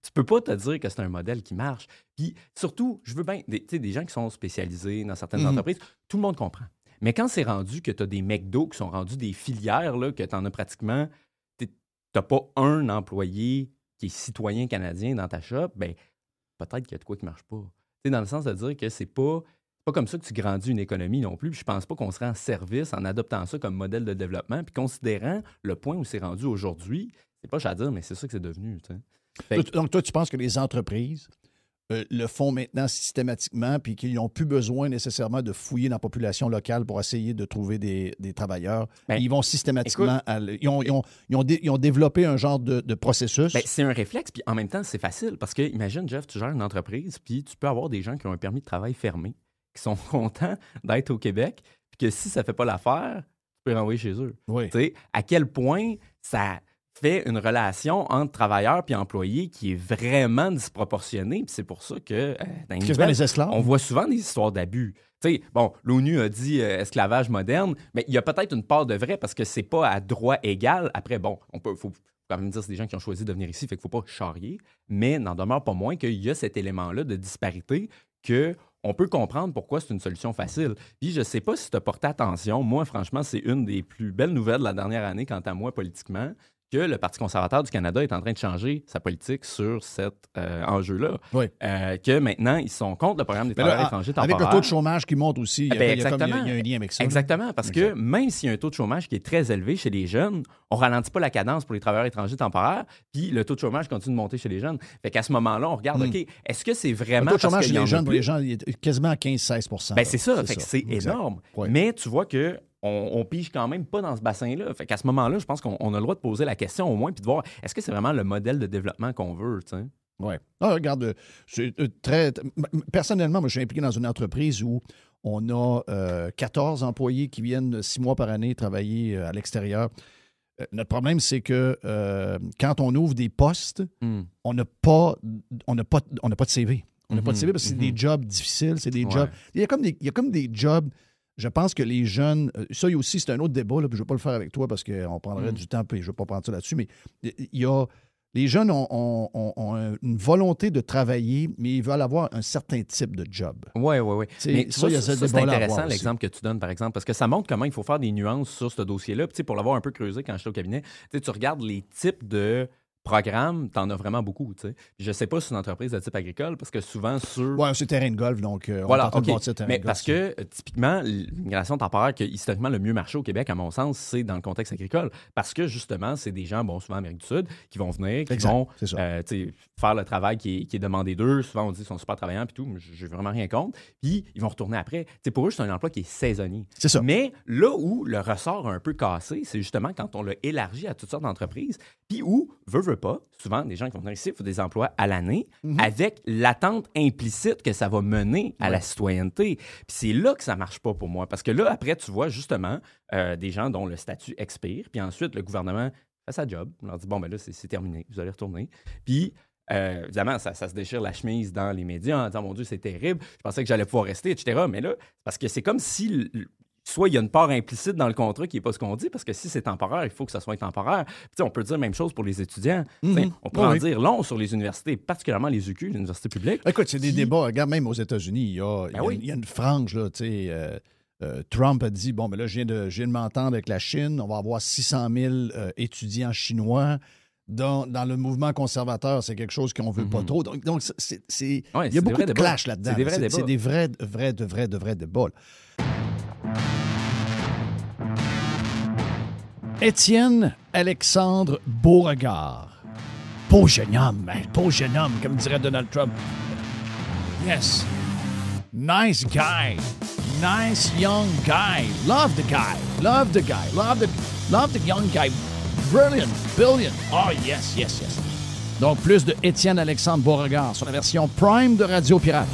tu peux pas te dire que c'est un modèle qui marche. Puis, surtout, je veux bien, des gens qui sont spécialisés dans certaines entreprises, tout le monde comprend. Mais quand c'est rendu que tu as des McDo qui sont rendus des filières, là, que tu en as pratiquement, tu n'as pas un employé qui est citoyen canadien dans ta shop, bien, peut-être qu'il y a de quoi qui ne marche pas. T'sais, dans le sens de dire que c'est pas comme ça que tu grandis une économie non plus. Puis je pense pas qu'on serait en service en adoptant ça comme modèle de développement. Puis considérant le point où c'est rendu aujourd'hui, c'est pas à dire, mais c'est ça que c'est devenu. Donc, toi, tu penses que les entreprises le font maintenant systématiquement puis qu'ils n'ont plus besoin nécessairement de fouiller dans la population locale pour essayer de trouver des travailleurs. Ben, ils vont systématiquement... Écoute, ils ont développé un genre de processus. Ben, c'est un réflexe, puis en même temps, c'est facile. Parce que, imagine, Jeff, tu gères une entreprise, puis tu peux avoir des gens qui ont un permis de travail fermé, qui sont contents d'être au Québec, puis que si ça ne fait pas l'affaire, tu peux les renvoyer chez eux. Oui. T'sais, à quel point ça fait une relation entre travailleurs et employés qui est vraiment disproportionnée. Puis c'est pour ça que dans les nouvelles, on voit souvent des histoires d'abus. T'sais, bon, l'ONU a dit esclavage moderne, mais il y a peut-être une part de vrai parce que c'est pas à droit égal. Après, bon, faut quand même dire que c'est des gens qui ont choisi de venir ici, fait qu'il faut pas charrier, mais n'en demeure pas moins qu'il y a cet élément-là de disparité que on peut comprendre pourquoi c'est une solution facile. Puis je sais pas si tu as porté attention. Moi, franchement, c'est une des plus belles nouvelles de la dernière année, quant à moi, politiquement, que le Parti conservateur du Canada est en train de changer sa politique sur cet enjeu-là. Oui. Que maintenant, ils sont contre le programme des travailleurs étrangers temporaires. Avec le taux de chômage qui monte aussi, il y a un lien avec ça. Exactement, parce que même s'il y a un taux de chômage qui est très élevé chez les jeunes, on ne ralentit pas la cadence pour les travailleurs étrangers temporaires, puis le taux de chômage continue de monter chez les jeunes. Fait qu'à ce moment-là, on regarde, OK, est-ce que c'est vraiment... Le taux de chômage chez les jeunes, pour les gens, il est quasiment à 15-16 Ben, c'est ça, fait que c'est énorme. Ouais. Mais tu vois que on pige quand même pas dans ce bassin-là. Fait qu'à ce moment-là, je pense qu'on a le droit de poser la question au moins puis de voir est-ce que c'est vraiment le modèle de développement qu'on veut, tu sais? Oui. Ah, regarde, c'est très... Personnellement, moi, je suis impliqué dans une entreprise où on a 14 employés qui viennent 6 mois par année travailler à l'extérieur. Notre problème, c'est que quand on ouvre des postes, on n'a pas de CV. On n'a pas de CV parce que c'est des jobs difficiles, c'est des jobs... Il y a comme des jobs... Je pense que les jeunes... Ça aussi, c'est un autre débat, là, puis je ne vais pas le faire avec toi parce qu'on prendrait du temps, puis je ne vais pas prendre ça là-dessus, mais les jeunes ont une volonté de travailler, mais ils veulent avoir un certain type de job. Oui. Mais ça, c'est intéressant l'exemple que tu donnes, par exemple, parce que ça montre comment il faut faire des nuances sur ce dossier-là. Puis, pour l'avoir un peu creusé quand j'étais au cabinet, tu regardes les types de programme, t'en as vraiment beaucoup, tu sais. Je sais pas si c'est une entreprise de type agricole, parce que souvent sur... Oui, c'est terrain de golf, donc voilà, on est en train de mais parce que, typiquement, l'immigration temporaire qui a historiquement le mieux marché au Québec, à mon sens, c'est dans le contexte agricole. Parce que, justement, c'est des gens, bon, souvent Amérique du Sud, qui vont venir, qui vont faire le travail qui est demandé d'eux. Souvent, on dit qu'ils sont super travaillants, puis tout, mais j'ai vraiment rien contre. Puis, ils vont retourner après. T'sais, pour eux, c'est un emploi qui est saisonnier. C'est ça. Mais là où le ressort a un peu cassé, c'est justement quand on l'a élargi à toutes sortes d'entreprises, puis où, veut pas, souvent, des gens qui vont venir ici font des emplois à l'année avec l'attente implicite que ça va mener à la citoyenneté. Puis c'est là que ça marche pas pour moi. Parce que là, après, tu vois justement des gens dont le statut expire. Puis ensuite, le gouvernement fait sa job. On leur dit, bon, ben là, c'est terminé. Vous allez retourner. Puis, évidemment, ça se déchire la chemise dans les médias en disant, mon Dieu, c'est terrible. Je pensais que j'allais pouvoir rester, etc. Mais là, parce que c'est comme si... Soit il y a une part implicite dans le contrat qui n'est pas ce qu'on dit, parce que si c'est temporaire, il faut que ça soit temporaire. Puis, on peut dire la même chose pour les étudiants. On peut en dire long sur les universités, particulièrement les UQ, les universités publiques. Écoute, c'est des débats. Regarde, même aux États-Unis, il y a une frange, là, tu sais... Trump a dit, bon, ben là, je viens de m'entendre avec la Chine, on va avoir 600 000 étudiants chinois. Dans le mouvement conservateur, c'est quelque chose qu'on ne veut pas trop. Donc il y a beaucoup de clash là-dedans. C'est des vrais débats. Étienne Alexandre Beauregard. Beau jeune homme, comme dirait Donald Trump. Yes. Nice guy. Nice young guy. Love the guy. Love the guy. Love the young guy. Brilliant. Oh, yes. Donc, plus de Étienne Alexandre Beauregard sur la version Prime de Radio Pirate.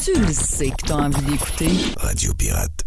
Tu le sais que t'as envie d'écouter. Radio Pirate.